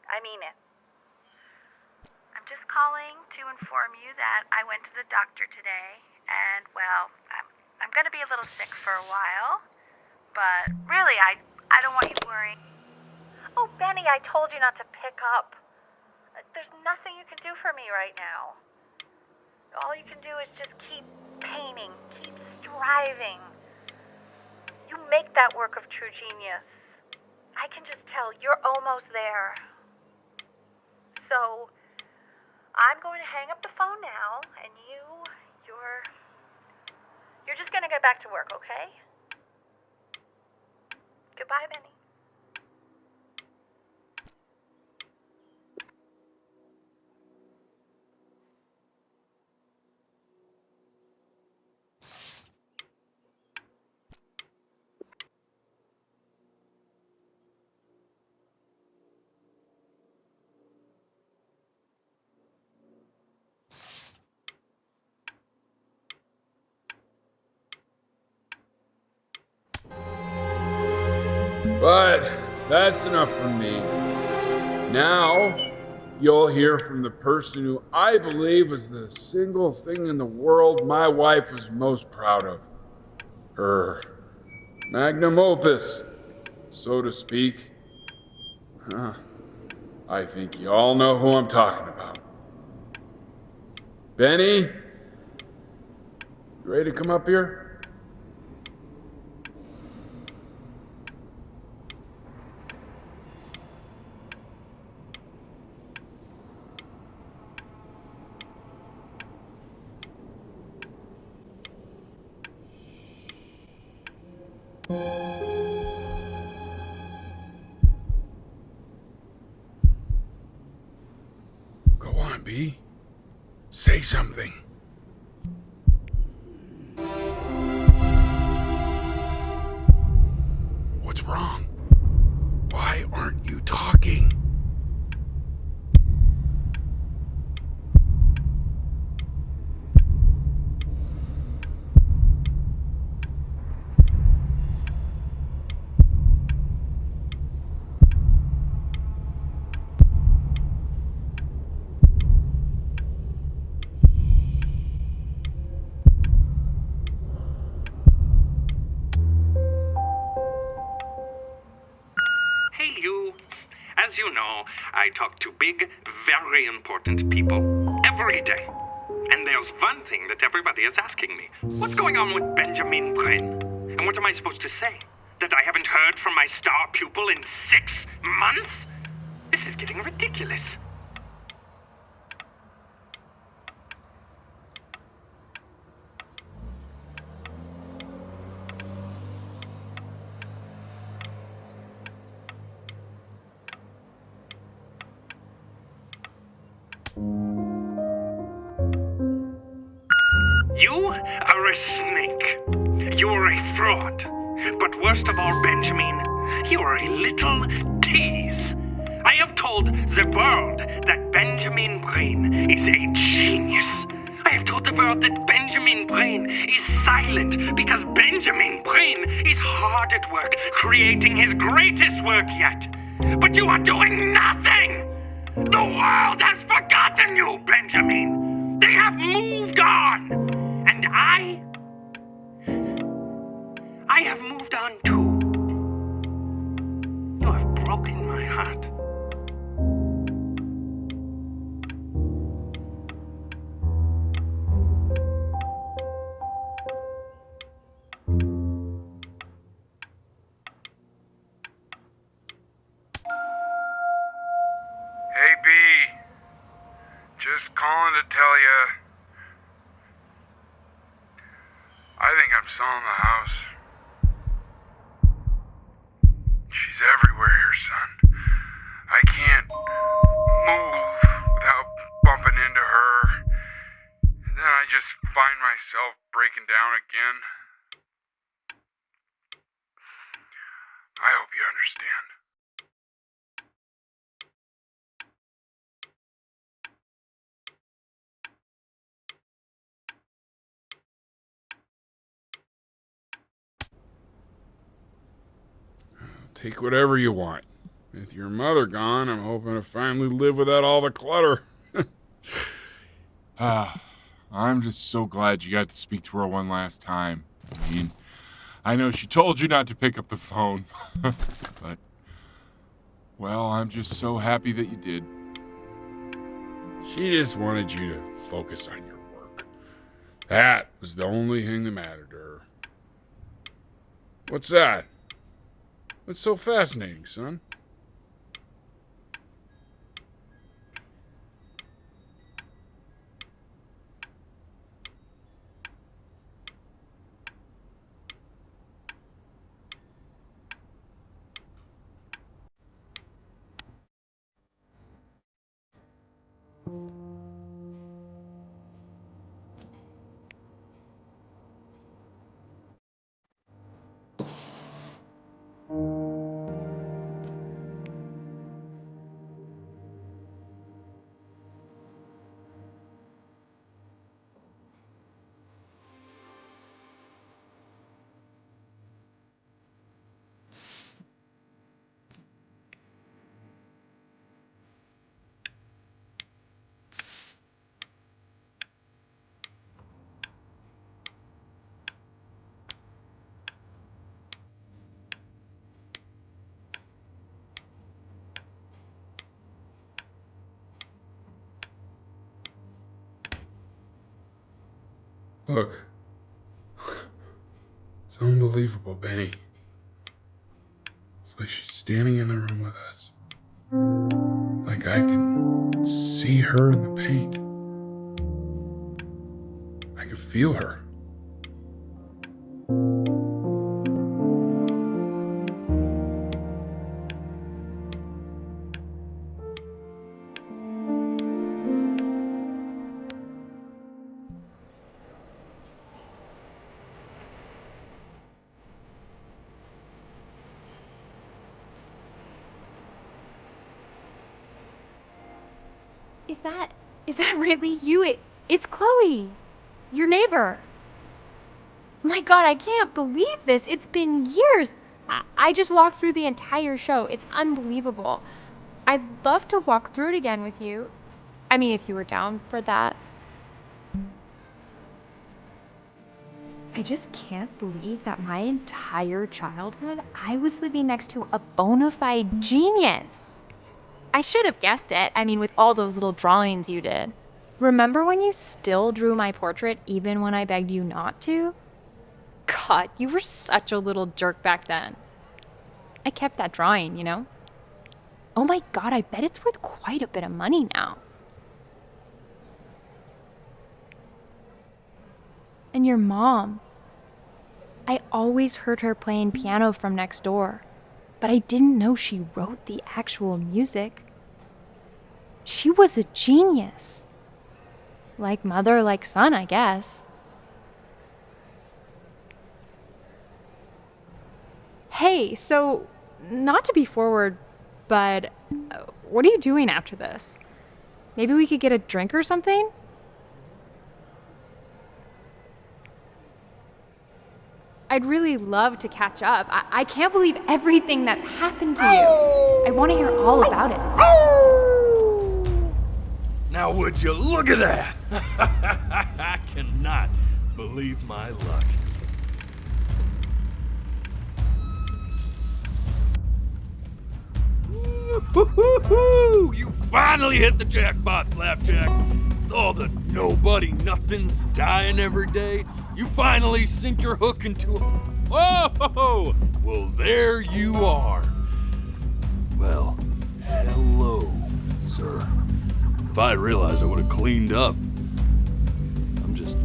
I mean it. I'm just calling to inform you that I went to the doctor today, and, well, I'm gonna be a little sick for a while, but really, I don't want you worrying. Oh, Benny, I told you not to pick up. There's nothing you can do for me right now. All you can do is just keep painting, keep striving. You make that work of true genius. I can just tell you're almost there. So, I'm going to hang up the phone now, and you're just going to get back to work, okay? Goodbye, Benny.
But that's enough from me. Now, you'll hear from the person who I believe was the single thing in the world my wife was most proud of. Her magnum opus, so to speak. I think you all know who I'm talking about. Benny? You ready to come up here? Go on, B. Say something. What's wrong? Why aren't you talking?
Hey, you. As you know, I talk to big, very important people every day. And there's one thing that everybody is asking me. What's going on with Benjamin Brain? And what am I supposed to say? That I haven't heard from my star pupil in 6 months? This is getting ridiculous. You are a snake. You're a fraud. But worst of all, Benjamin, you're a little tease. I have told the world that Benjamin Brain is a genius. I have told the world that Benjamin Brain is silent because Benjamin Brain is hard at work creating his greatest work yet. But you are doing nothing! The world has forgotten you, Benjamin! They have moved on! And I have moved on too. You have broken my heart.
Hey, B. Just calling to tell you. I think I'm selling the house. She's everywhere here, son. I can't move without bumping into her. And then I just find myself breaking down again. I hope you understand.
Take whatever you want. With your mother gone, I'm hoping to finally live without all the clutter. I'm just so glad you got to speak to her one last time. I mean, I know she told you not to pick up the phone, but, well, I'm just so happy that you did. She just wanted you to focus on your work. That was the only thing that mattered to her. What's that? What's so fascinating, son? Look. It's unbelievable, Benny. It's like she's standing in the room with us. Like I can see her in the paint. I can feel her.
Is that really you? It's Chloe, your neighbor. My God, I can't believe this. It's been years. I just walked through the entire show. It's unbelievable. I'd love to walk through it again with you. I mean, if you were down for that. I just can't believe that my entire childhood, I was living next to a bona fide genius. I should have guessed it. I mean, with all those little drawings you did. Remember when you still drew my portrait even when I begged you not to? God, you were such a little jerk back then. I kept that drawing, you know? Oh my God, I bet it's worth quite a bit of money now. And your mom. I always heard her playing piano from next door, but I didn't know she wrote the actual music. She was a genius. Like mother, like son, I guess. Hey, so, not to be forward, but what are you doing after this? Maybe we could get a drink or something? I'd really love to catch up. I can't believe everything that's happened to you. I want to hear all about it.
Now would you look at that? I cannot believe my luck. Woo-hoo-hoo! You finally hit the jackpot, Flapjack. Oh, the nobody nothing's dying every day. You finally sink your hook into a... Oh, well, there you are. Well, hello, sir. If I had realized, I would have cleaned up. I'm just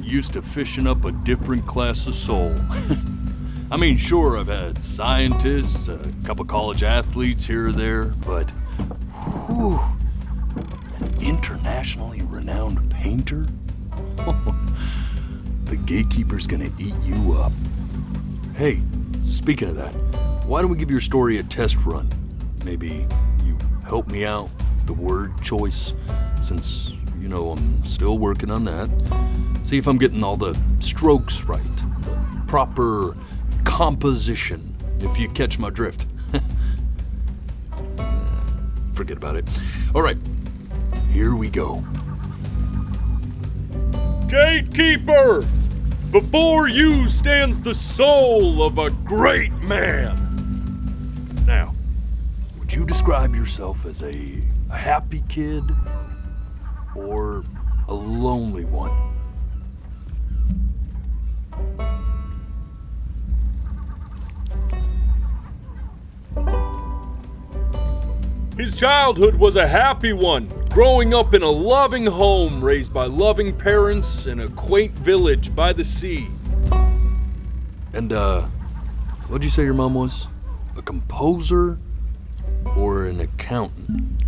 used to fishing up a different class of soul. I mean, sure, I've had scientists, a couple college athletes here or there, but whew, an internationally renowned painter? The gatekeeper's gonna eat you up. Hey, speaking of that, why don't we give your story a test run? Maybe you help me out with the word choice, since, you know, I'm still working on that. See if I'm getting all the strokes right, the proper composition, if you catch my drift. Forget about it. All right, here we go. Gatekeeper! Before you stands the soul of a great man. Now, would you describe yourself as a happy kid or a lonely one?
His childhood was a happy one, growing up in a loving home raised by loving parents in a quaint village by the sea.
And, what'd you say your mom was? A composer or an accountant?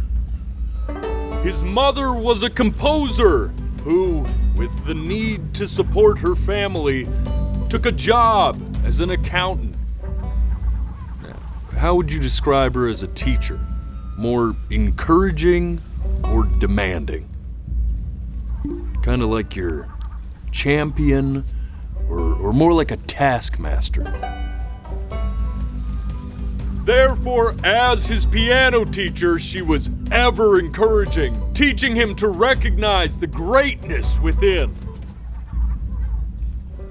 His mother was a composer who, with the need to support her family, took a job as an accountant.
How would you describe her as a teacher? More encouraging or demanding? Kind of like your champion or more like a taskmaster?
Therefore, as his piano teacher, she was ever encouraging, teaching him to recognize the greatness within.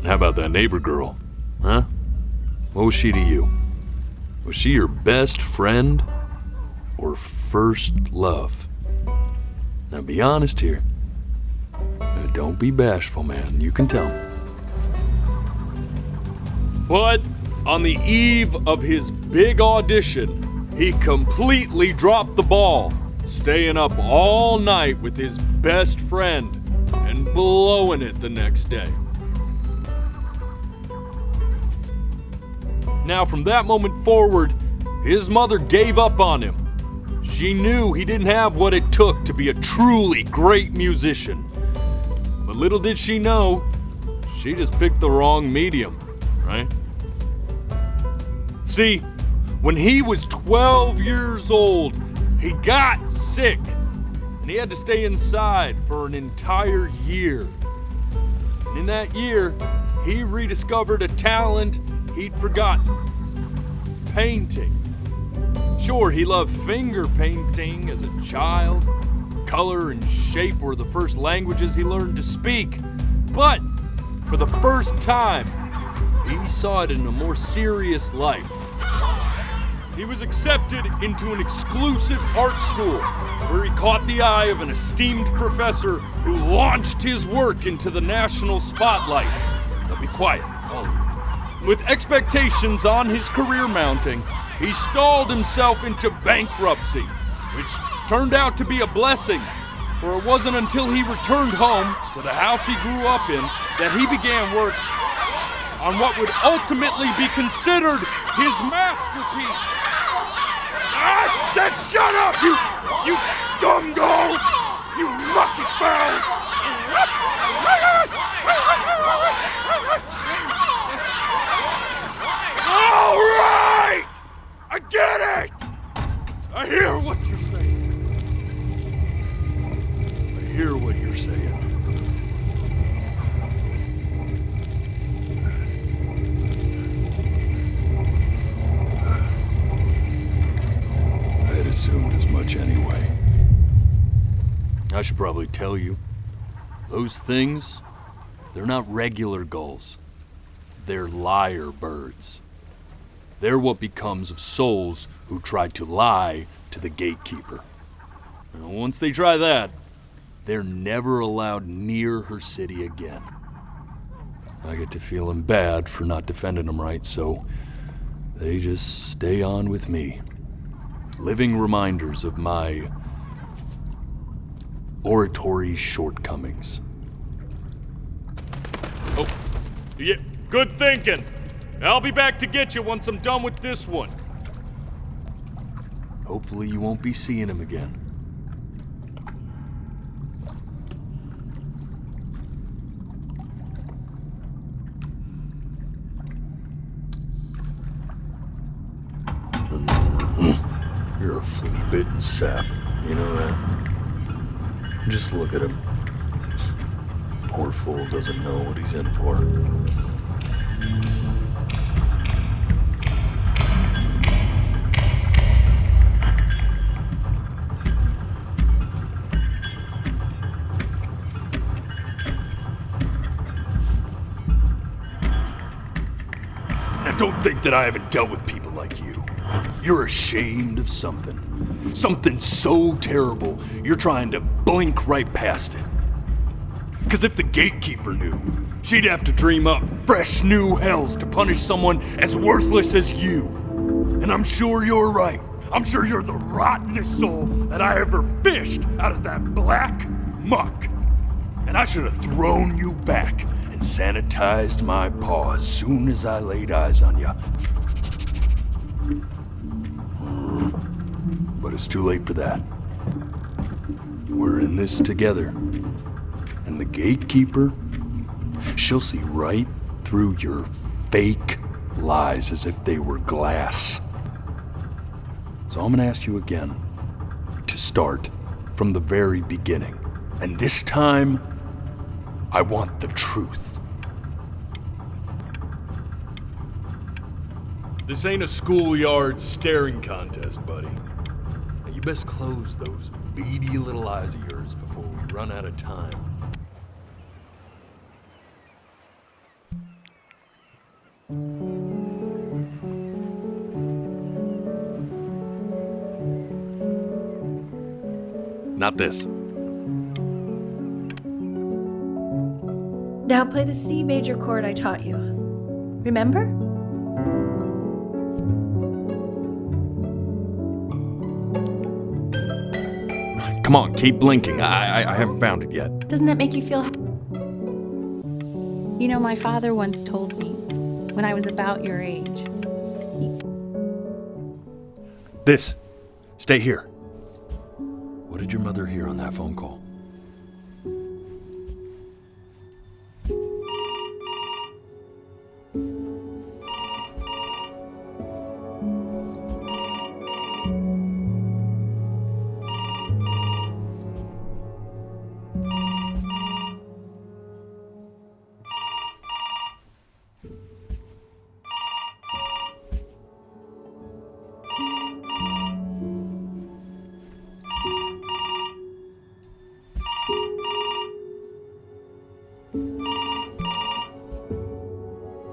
How about that neighbor girl? Huh? What was she to you? Was she your best friend or first love? Now be honest here. Don't be bashful, man. You can tell.
But on the eve of his big audition, he completely dropped the ball, staying up all night with his best friend and blowing it the next day. Now, from that moment forward, his mother gave up on him. She knew he didn't have what it took to be a truly great musician. But little did she know, she just picked the wrong medium, right? See, when he was 12 years old, he got sick. and he had to stay inside for an entire year. And in that year, he rediscovered a talent he'd forgotten: painting. Sure, he loved finger painting as a child. Color and shape were the first languages he learned to speak. But for the first time, he saw it in a more serious light. He was accepted into an exclusive art school where he caught the eye of an esteemed professor who launched his work into the national spotlight. Now be quiet, all of you. With expectations on his career mounting, he stalled himself into bankruptcy, which turned out to be a blessing, for it wasn't until he returned home to the house he grew up in that he began work on what would ultimately be considered his masterpiece. I said shut up, you scumballs! You lucky fowls! All right! I get it! I hear what you're saying. I hear what you're saying. I had assumed as much anyway. I should probably tell you, those things, they're not regular gulls. They're lyre birds. They're what becomes of souls who try to lie to the gatekeeper. And once they try that, they're never allowed near her city again. I get to feeling bad for not defending them right, so they just stay on with me. Living reminders of my oratory shortcomings. Oh, yeah, good thinking. I'll be back to get you once I'm done with this one. Hopefully you won't be seeing him again. You're a flea-bitten sap, you know that? Just look at him. Poor fool doesn't know what he's in for. Now don't think that I haven't dealt with people like you. You're ashamed of something. Something so terrible, you're trying to blink right past it. Because if the gatekeeper knew, she'd have to dream up fresh new hells to punish someone as worthless as you. And I'm sure you're right. I'm sure you're the rottenest soul that I ever fished out of that black muck. And I should have thrown you back and sanitized my paw as soon as I laid eyes on you. But it's too late for that. We're in this together. And the gatekeeper, she'll see right through your fake lies as if they were glass. So I'm gonna ask you again to start from the very beginning. And this time, I want the truth. This ain't a schoolyard staring contest, buddy. Now you best close those beady little eyes of yours before we run out of time. Not this.
Now play the C major chord I taught you. Remember?
Come on, keep blinking. I haven't found it yet.
Doesn't that make you feel happy?
You know, my father once told me when I was about your age.
This. Stay here. What did your mother hear on that phone call?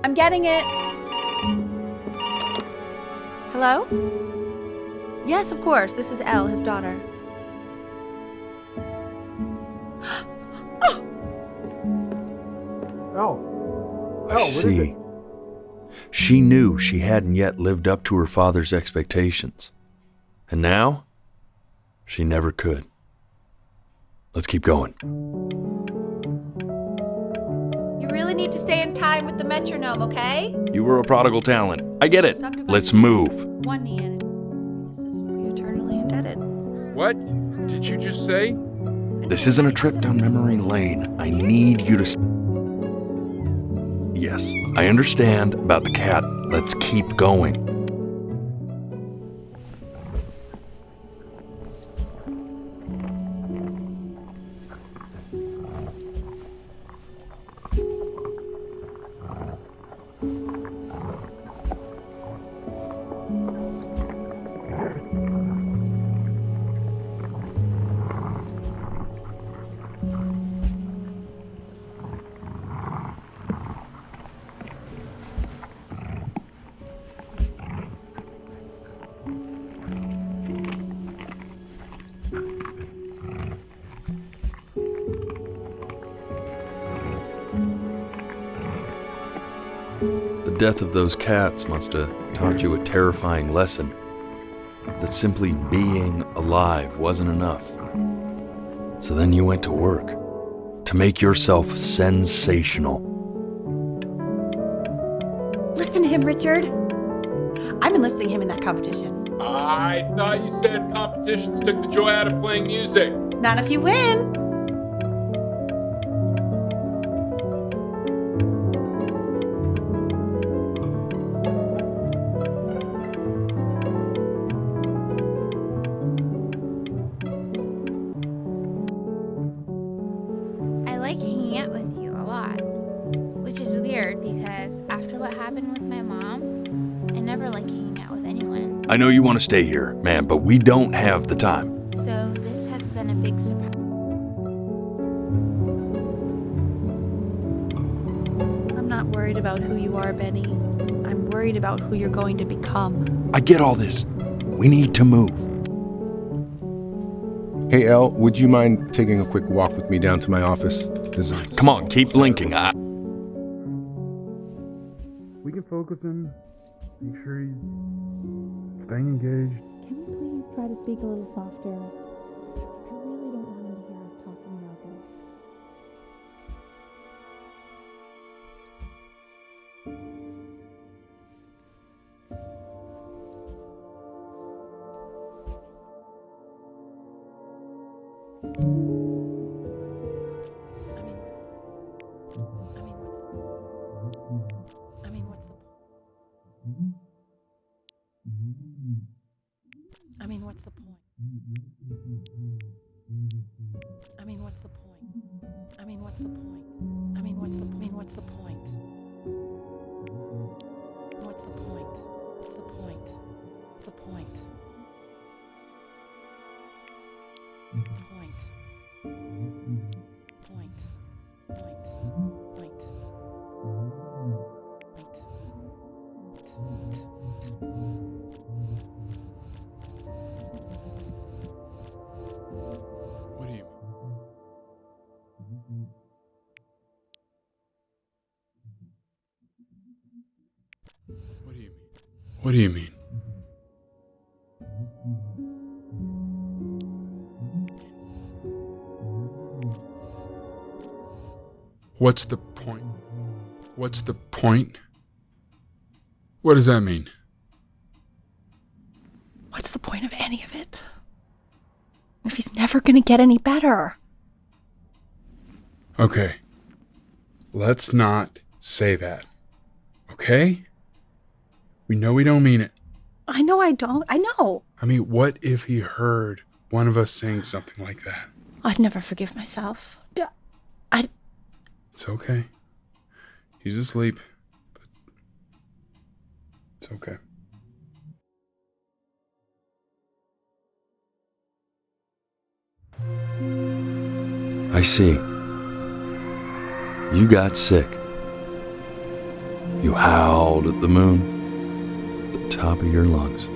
I'm getting it. Hello? Yes, of course. This is Elle, his daughter.
Oh,
I
what is
see.
it?
She knew she hadn't yet lived up to her father's expectations. And now, she never could. Let's keep going.
You really need to stay in time with the metronome, okay?
You were a prodigal talent. I get it. Let's move.
One knee in it. We'll be eternally indebted.
What did you just say?
This isn't a trip down memory lane. I need you to... Yes, I understand about the cat. Let's keep going. The death of those cats must have taught you a terrifying lesson. That simply being alive wasn't enough. So then you went to work to make yourself sensational.
Listen to him, Richard. I'm enlisting him in that competition.
I thought you said competitions took the joy out of playing music.
Not if you win.
I like hanging out with you a lot, which is weird because after what happened with my mom, I never like hanging out with anyone.
I know you want to stay here, man, but we don't have the time.
So this has been a big surprise.
I'm not worried about who you are, Benny. I'm worried about who you're going to become.
I get all this. We need to move.
Hey, Elle, would you mind taking a quick walk with me down to my office?
Come on, keep blinking.
We can focus him, make sure he's staying engaged.
Can we please try to speak a little softer? I really don't want him to hear us talking about this.
I mean, what's the point? I mean, what's the point? I mean, what's the point? I mean, what's the point? What's the point? What's the point? What's the point? What's the point? Point. Point. Point. Point.
What do you mean? What do you mean? What do you mean? What's the point? What's the point? What does that mean?
What's the point of any of it? If he's never gonna get any better.
Okay. Let's not say that. Okay? We know we don't mean it.
I know I don't. I know.
I mean, what if he heard one of us saying something like that?
I'd never forgive myself.
It's okay. He's asleep. But it's okay.
I see. You got sick. You howled at the moon, at the top of your lungs.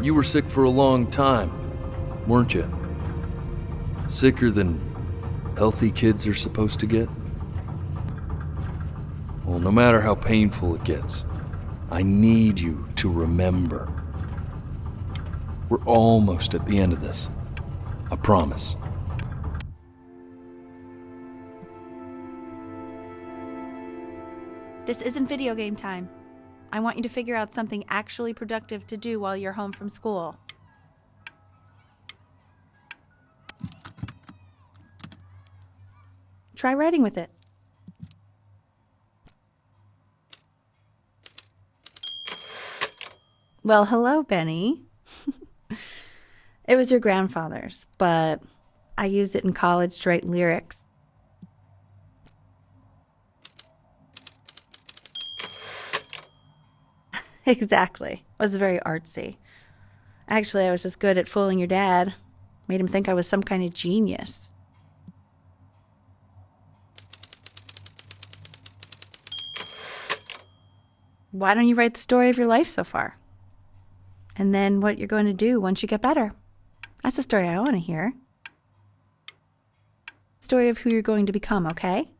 You were sick for a long time, weren't you? Sicker than healthy kids are supposed to get? Well, no matter how painful it gets, I need you to remember. We're almost at the end of this. I promise.
This isn't video game time. I want you to figure out something actually productive to do while you're home from school. Try writing with it. Well, hello, Benny. It was your grandfather's, but I used it in college to write lyrics. Exactly. It was very artsy. Actually, I was just good at fooling your dad. Made him think I was some kind of genius. Why don't you write the story of your life so far? And then what you're going to do once you get better. That's the story I want to hear. Story of who you're going to become, okay?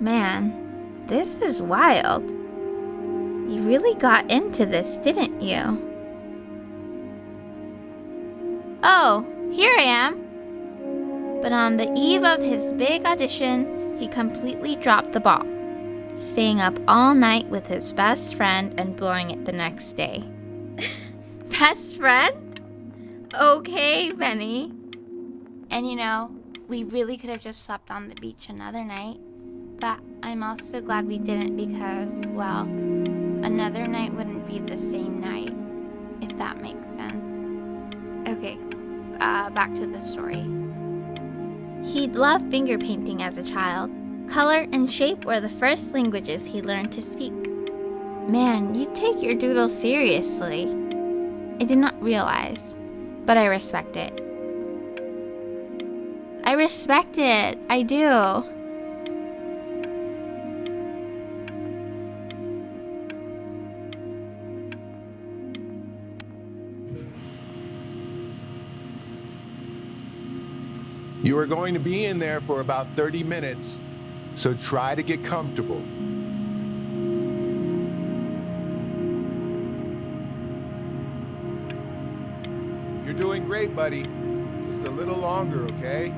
Man, this is wild. You really got into this, didn't you? Oh, here I am. But on the eve of his big audition, he completely dropped the ball, staying up all night with his best friend and blowing it the next day. Best friend? Okay, Benny. And you know, we really could have just slept on the beach another night. But I'm also glad we didn't because, well, another night wouldn't be the same night, if that makes sense. Okay, back to the story. He'd loved finger painting as a child. Color and shape were the first languages he learned to speak. Man, you take your doodle seriously. I did not realize, but I respect it. I respect it, I do.
You are going to be in there for about 30 minutes, so try to get comfortable. You're doing great, buddy. Just a little longer, okay?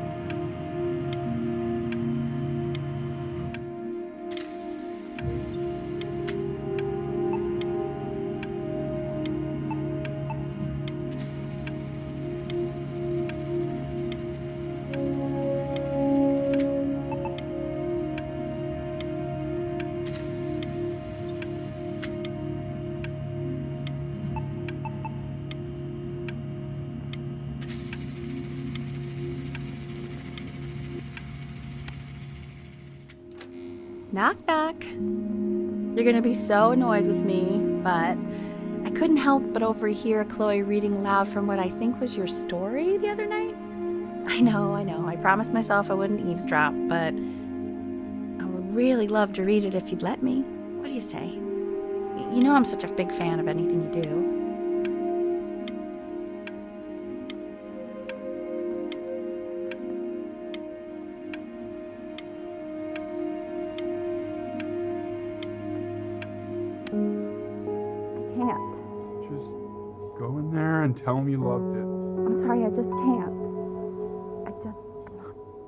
Knock, knock. You're gonna be so annoyed with me, but I couldn't help but overhear Chloe reading loud from what I think was your story the other night. I know. I promised myself I wouldn't eavesdrop, but I would really love to read it if you'd let me. What do you say? You know I'm such a big fan of anything you do. I can't.
Just go in there and tell him you loved it.
I'm sorry, I just can't.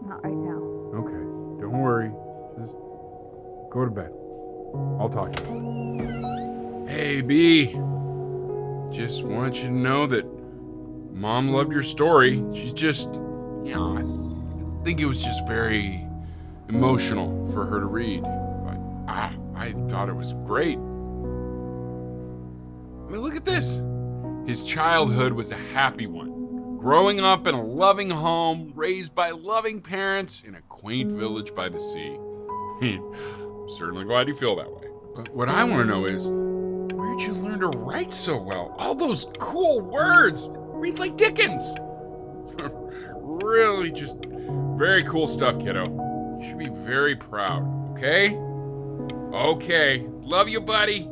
Not right now.
Okay, don't worry. Just go to bed. I'll talk to you.
Hey, B. Just want you to know that Mom loved your story. She's just, I think it was just very emotional for her to read. But I thought it was great. I mean, look at this. His childhood was a happy one. Growing up in a loving home, raised by loving parents in a quaint village by the sea. I'm certainly glad you feel that way. But what I want to know is, where'd you learn to write so well? All those cool words. It reads like Dickens. Really just very cool stuff, kiddo. You should be very proud, okay? Okay. Love you, buddy.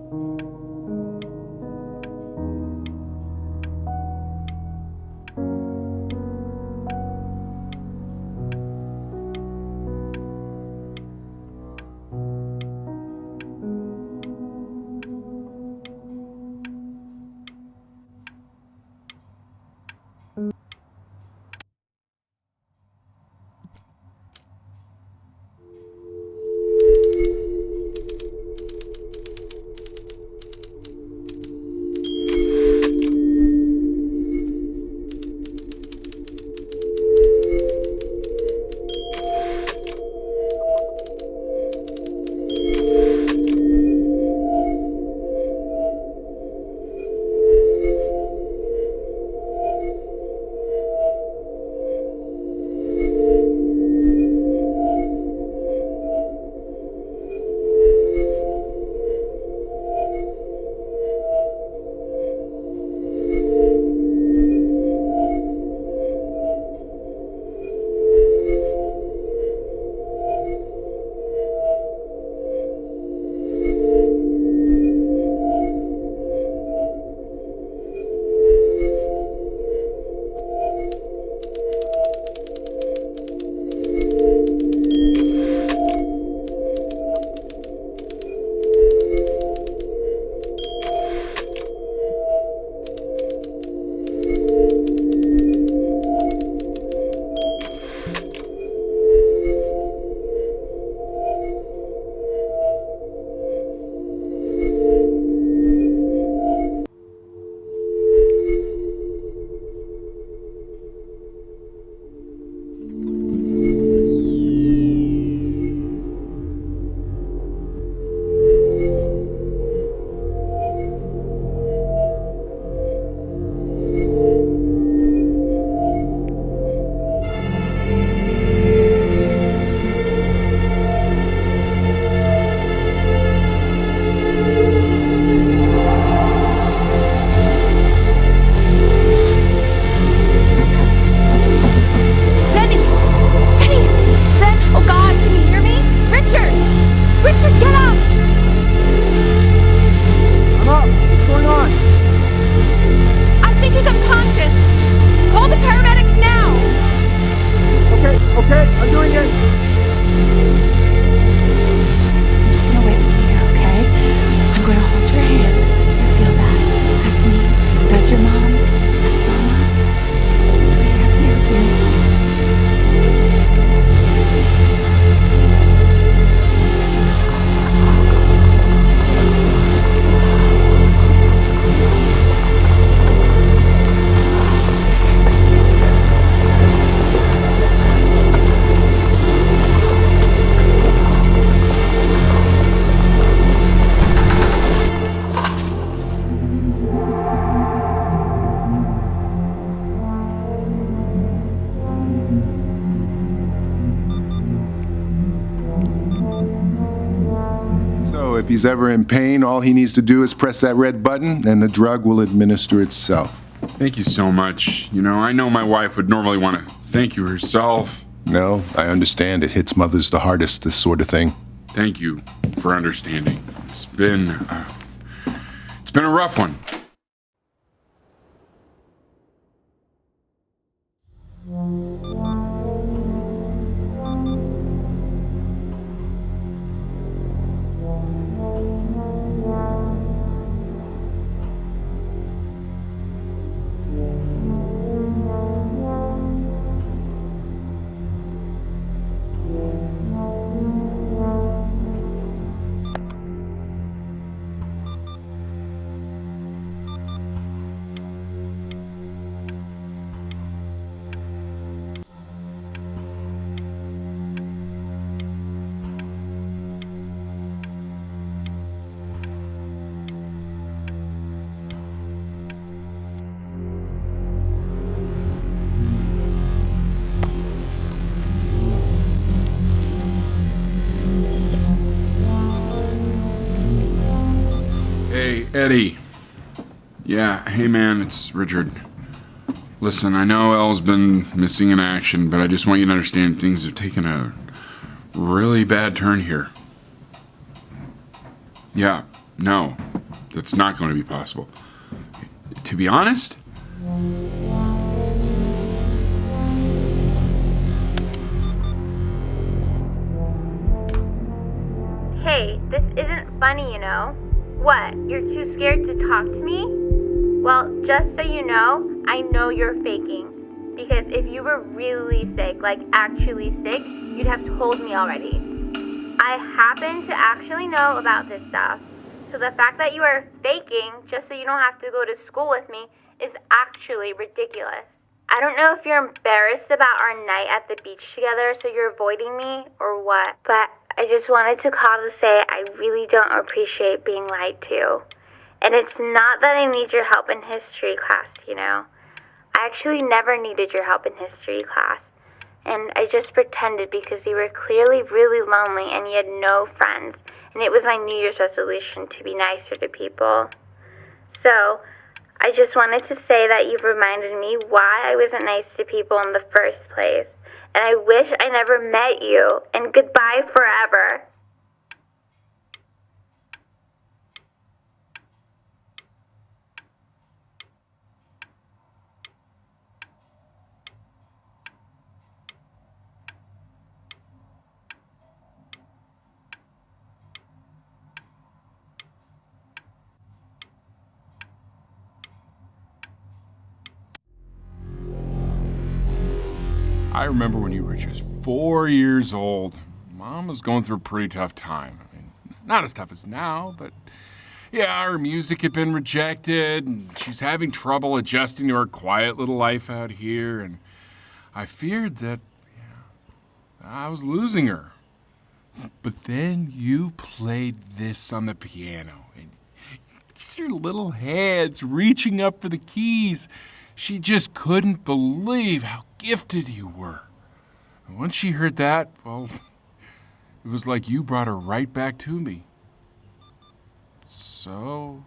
if he's ever in pain, all he needs to do is press that red button and the drug will administer itself.
Thank you so much. You know, I know my wife would normally want to thank you herself.
No, I understand. It hits mothers the hardest, this sort of thing.
Thank you for understanding. It's been a rough one. Hey, Eddie. Yeah, hey man, it's Richard. Listen, I know Elle's been missing in action, but I just want you to understand things have taken a really bad turn here. Yeah, no, that's not going to be possible. To be honest,
Hey, this isn't funny, you know. What, you're too scared to talk to me? Well, just so you know, I know you're faking. Because if you were really sick, like actually sick, you'd have told me already. I happen to actually know about this stuff. So the fact that you are faking just so you don't have to go to school with me is actually ridiculous. I don't know if you're embarrassed about our night at the beach together, so you're avoiding me, or what, but I just wanted to call to say I really don't appreciate being lied to. And it's not that I need your help in history class, you know. I actually never needed your help in history class. And I just pretended because you were clearly really lonely and you had no friends. And it was my New Year's resolution to be nicer to people. So, I just wanted to say that you've reminded me why I wasn't nice to people in the first place. And I wish I never met you. And goodbye forever.
I remember when you were just 4 years old. Mom was going through a pretty tough time. I mean, not as tough as now, but yeah, her music had been rejected, and she's having trouble adjusting to her quiet little life out here, and I feared that I was losing her. But then you played this on the piano, and just your little hands reaching up for the keys. She just couldn't believe how gifted you were. And once she heard that, well, it was like you brought her right back to me. So,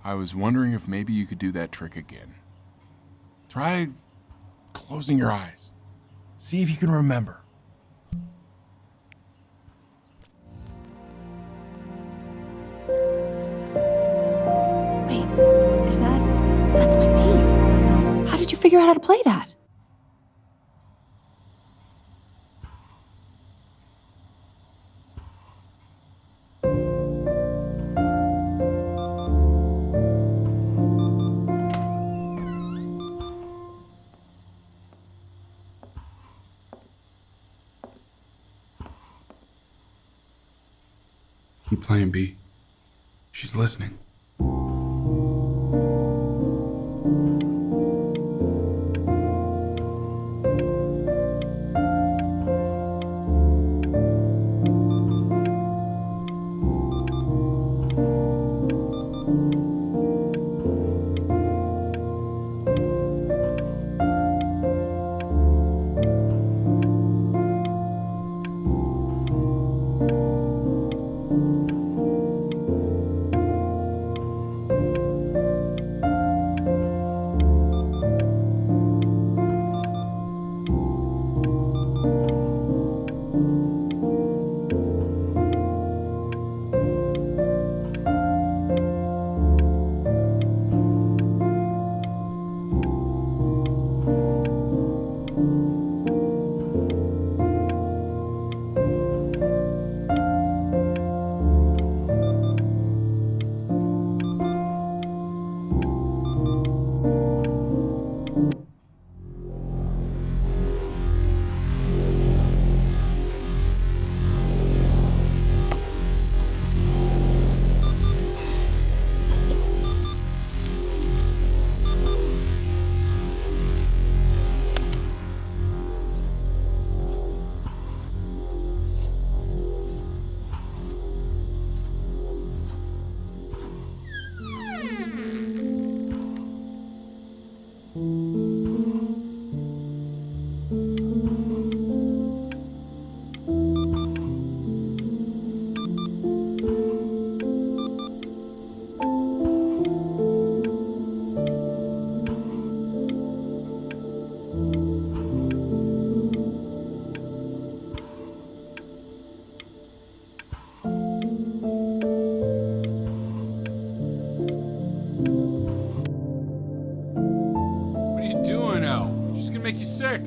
I was wondering if maybe you could do that trick again. Try closing your eyes. See if you can remember.
Wait, that's my bass. How did you figure out how to play that?
Keep playing, B. She's listening. What are you doing, Elle? She's gonna make you sick.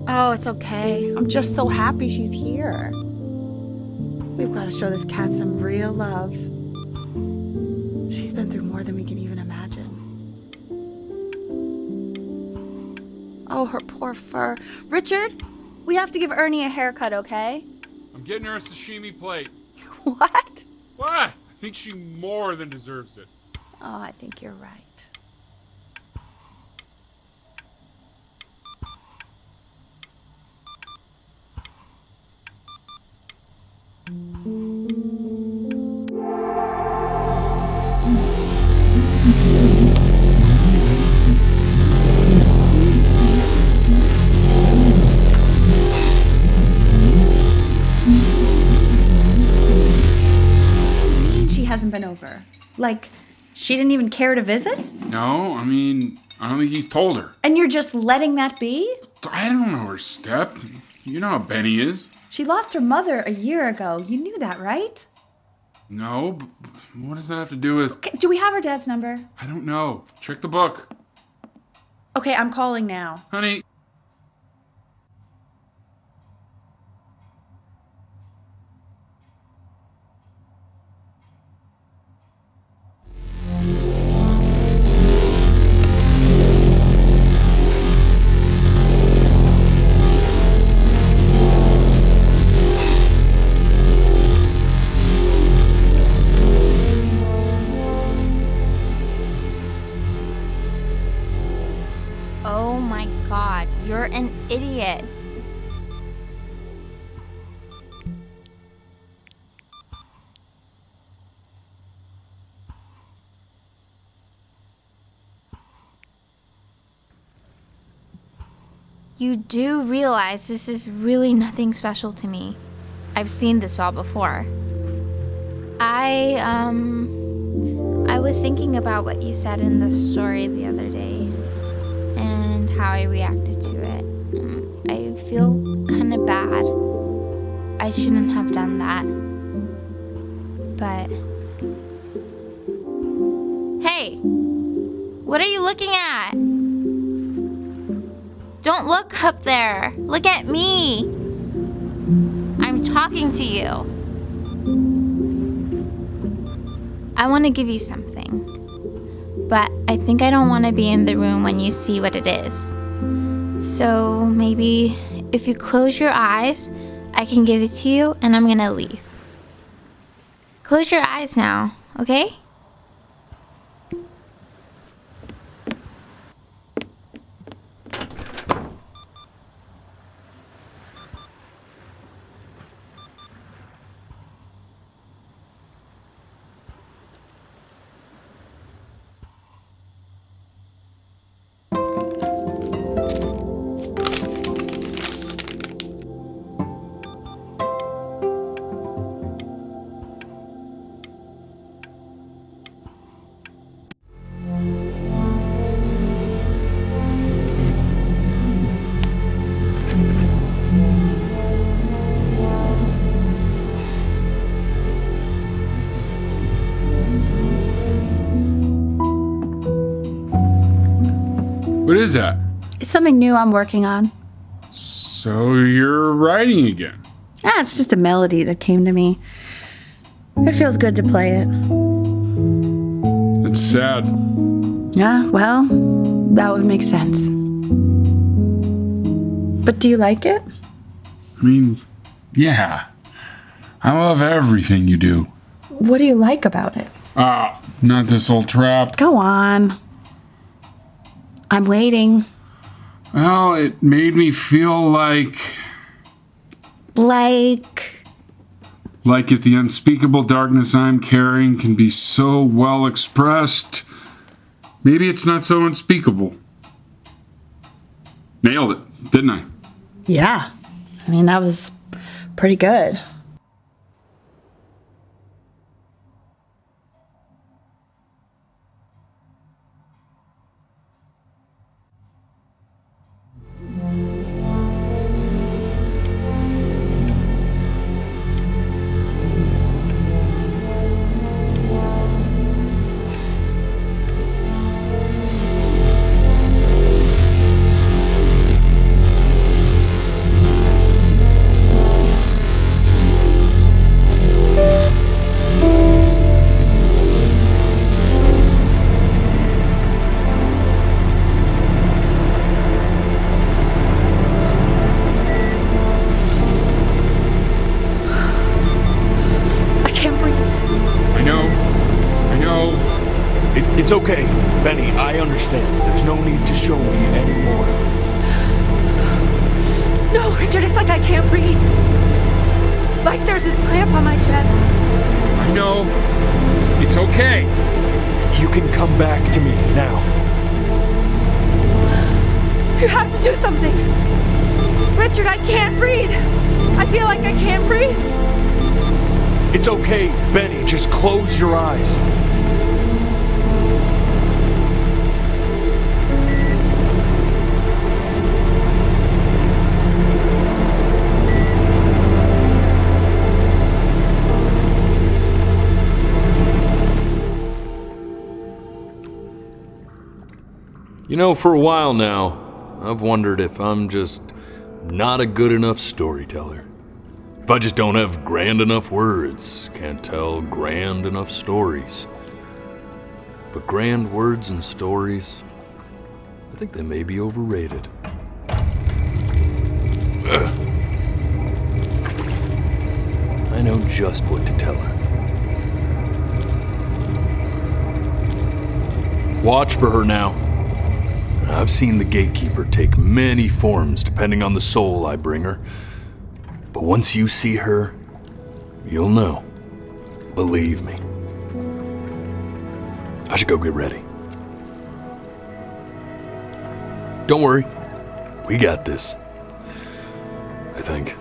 Oh, it's okay. I'm just so happy she's here. We've got to show this cat some real love. She's been through more than we can even imagine. Oh, her poor fur. Richard, we have to give Ernie a haircut, okay?
I'm getting her a sashimi plate.
What?
What? I think she more than deserves it.
Oh, I think you're right. She hasn't been over. Like, she didn't even care to visit?
No, I mean, I don't think he's told her.
And you're just letting that be?
I don't know her step. You know how Benny is.
She lost her mother a year ago. You knew that, right?
No, but what does that have to do with...
Okay, do we have her dad's number?
I don't know. Check the book.
Okay, I'm calling now.
Honey.
Oh my god, you're an idiot. You do realize this is really nothing special to me. I've seen this all before. I was thinking about what you said in the story the other day and how I reacted to it. I feel kind of bad. I shouldn't have done that. But hey, what are you looking at? Don't look up there. Look at me. I'm talking to you. I want to give you something, but I think I don't want to be in the room when you see what it is. So maybe if you close your eyes, I can give it to you and I'm gonna leave. Close your eyes now, okay?
What is that?
It's something new I'm working on.
So you're writing again?
It's just a melody that came to me. It feels good to play it.
It's sad.
Yeah, well, that would make sense. But do you like it?
I mean, yeah. I love everything you do.
What do you like about it?
Not this old trap.
Go on. I'm waiting.
Well, it made me feel like if the unspeakable darkness I'm carrying can be so well expressed, maybe it's not so unspeakable. Nailed it, didn't I?
Yeah. I mean, that was pretty good.
It's okay, Benny, I understand. There's no need to show me anymore.
No, Richard, it's like I can't breathe. Like there's this cramp on my chest.
I know. It's okay.
You can come back to me now.
You have to do something. Richard, I can't breathe. I feel like I can't breathe.
It's okay, Benny, just close your eyes. You know, for a while now, I've wondered if I'm just not a good enough storyteller. If I just don't have grand enough words, can't tell grand enough stories. But grand words and stories, I think they may be overrated. I know just what to tell her. Watch for her now. I've seen the gatekeeper take many forms depending on the soul I bring her. But once you see her, you'll know. Believe me. I should go get ready. Don't worry. We got this. I think.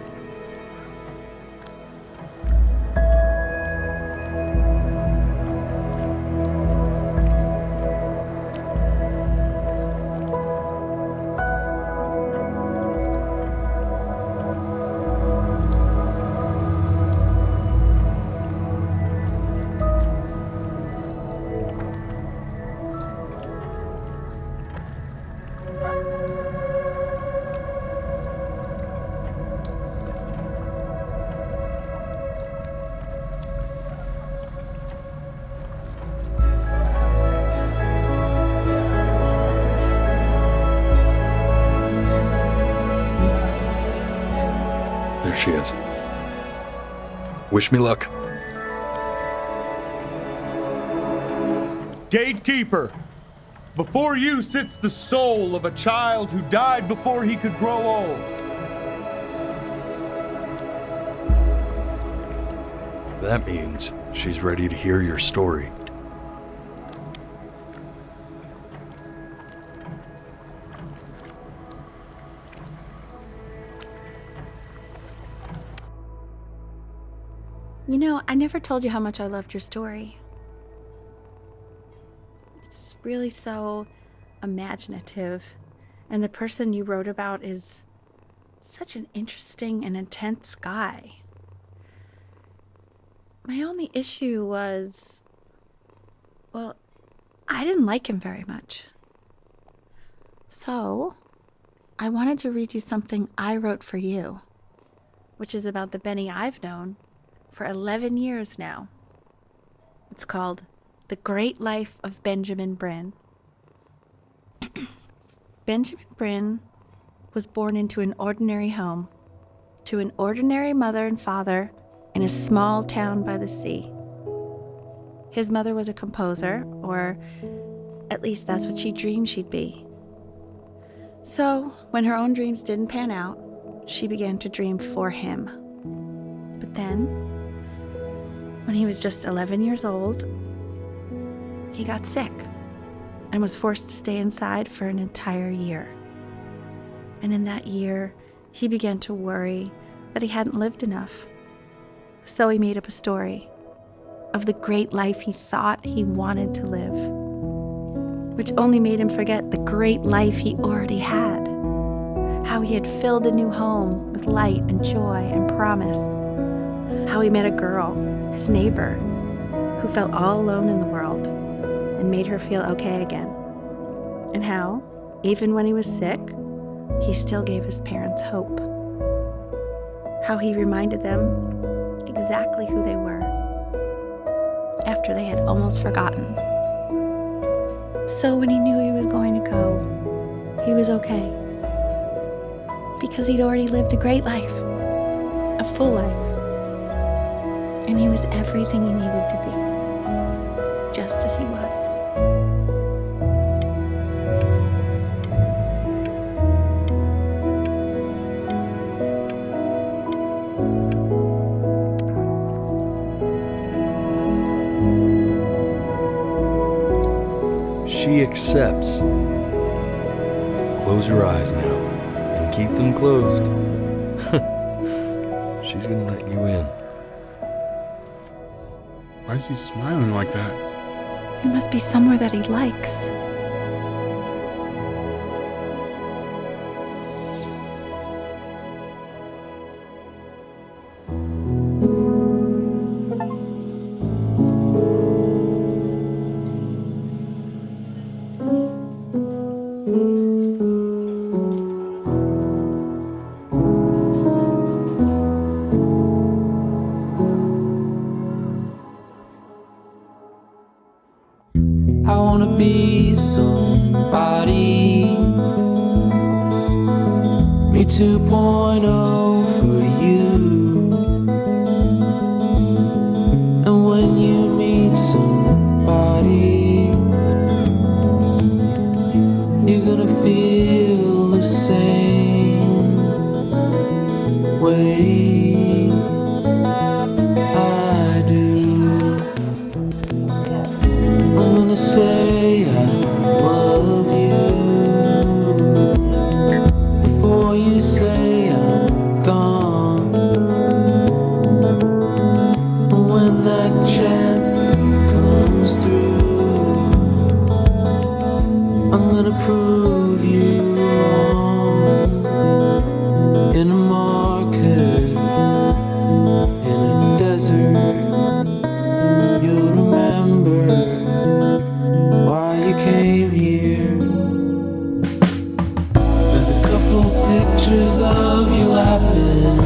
There she is. Wish me luck.
Gatekeeper, before you sits the soul of a child who died before he could grow old.
That means she's ready to hear your story.
You know, I never told you how much I loved your story. It's really so imaginative, and the person you wrote about is such an interesting and intense guy. My only issue was, well, I didn't like him very much. So, I wanted to read you something I wrote for you, which is about the Benny I've known for 11 years now. It's called The Great Life of Benjamin Brin.
Benjamin Bryn was born into an ordinary home, to an ordinary mother and father in a small town by the sea. His mother was a composer, or at least that's what she dreamed she'd be. So, when her own dreams didn't pan out, she began to dream for him. But then, when he was just 11 years old, he got sick and was forced to stay inside for an entire year. And in that year, he began to worry that he hadn't lived enough. So he made up a story of the great life he thought he wanted to live, which only made him forget the great life he already had, how he had filled a new home with light and joy and promise, how he met a girl, his neighbor, who felt all alone in the world and made her feel okay again, and how, even when he was sick, he still gave his parents hope, how he reminded them exactly who they were after they had almost forgotten. So when he knew he was going to go, he was okay, because he'd already lived a great life, a full life, and he was everything he needed to be, just as he was.
She accepts. Close your eyes now, and keep them closed. She's gonna let you in.
Why is he smiling like that?
It must be somewhere that he likes.
I wanna be somebody. Me 2.0 for you. And when you meet somebody, you're gonna feel the same way I do. I'm gonna say I love you before you say I'm gone. And when that chance comes through, I'm gonna prove you wrong. In a market, in a desert, you'll remember why you came here. There's a couple pictures of you laughing,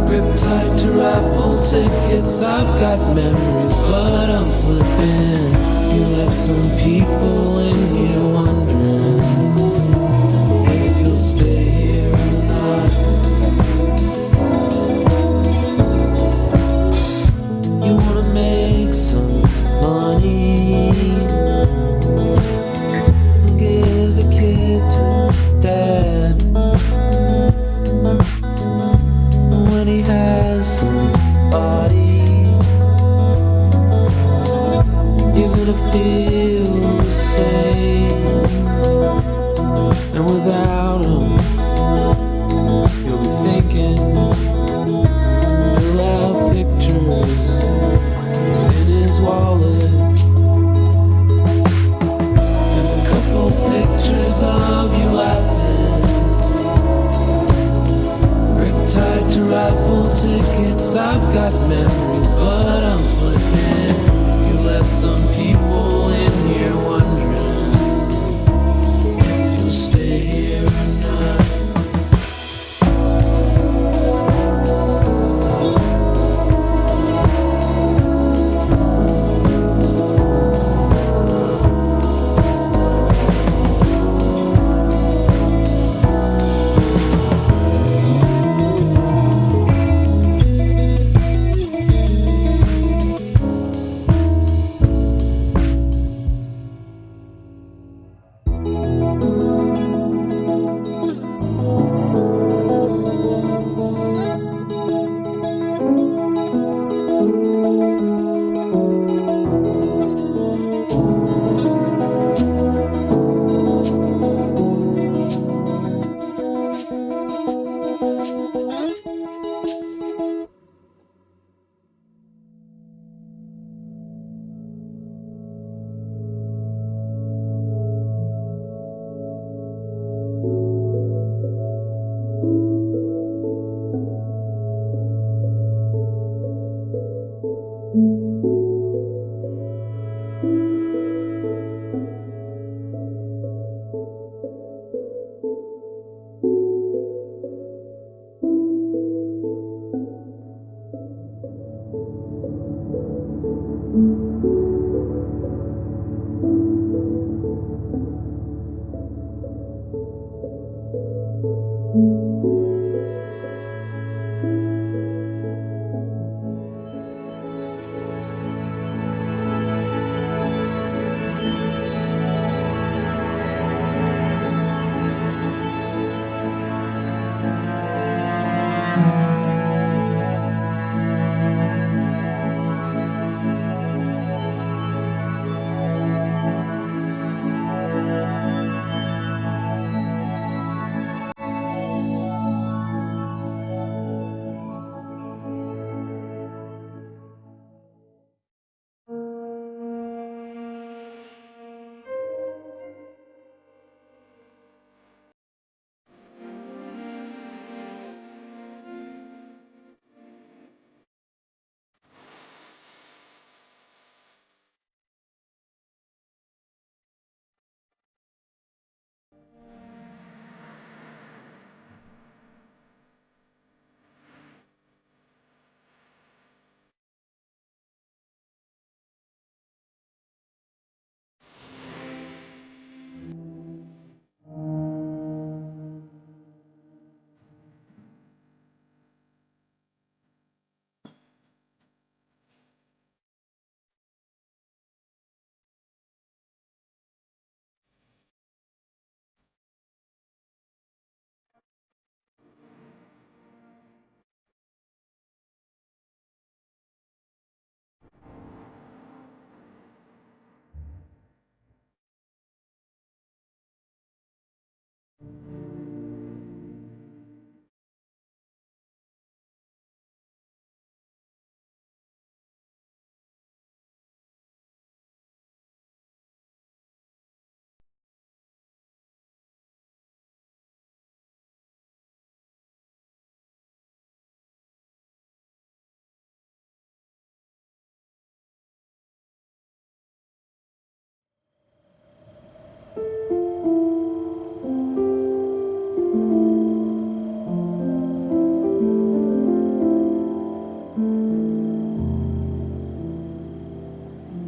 gripped tight to raffle tickets. I've got memories, but I'm slipping. You left some people in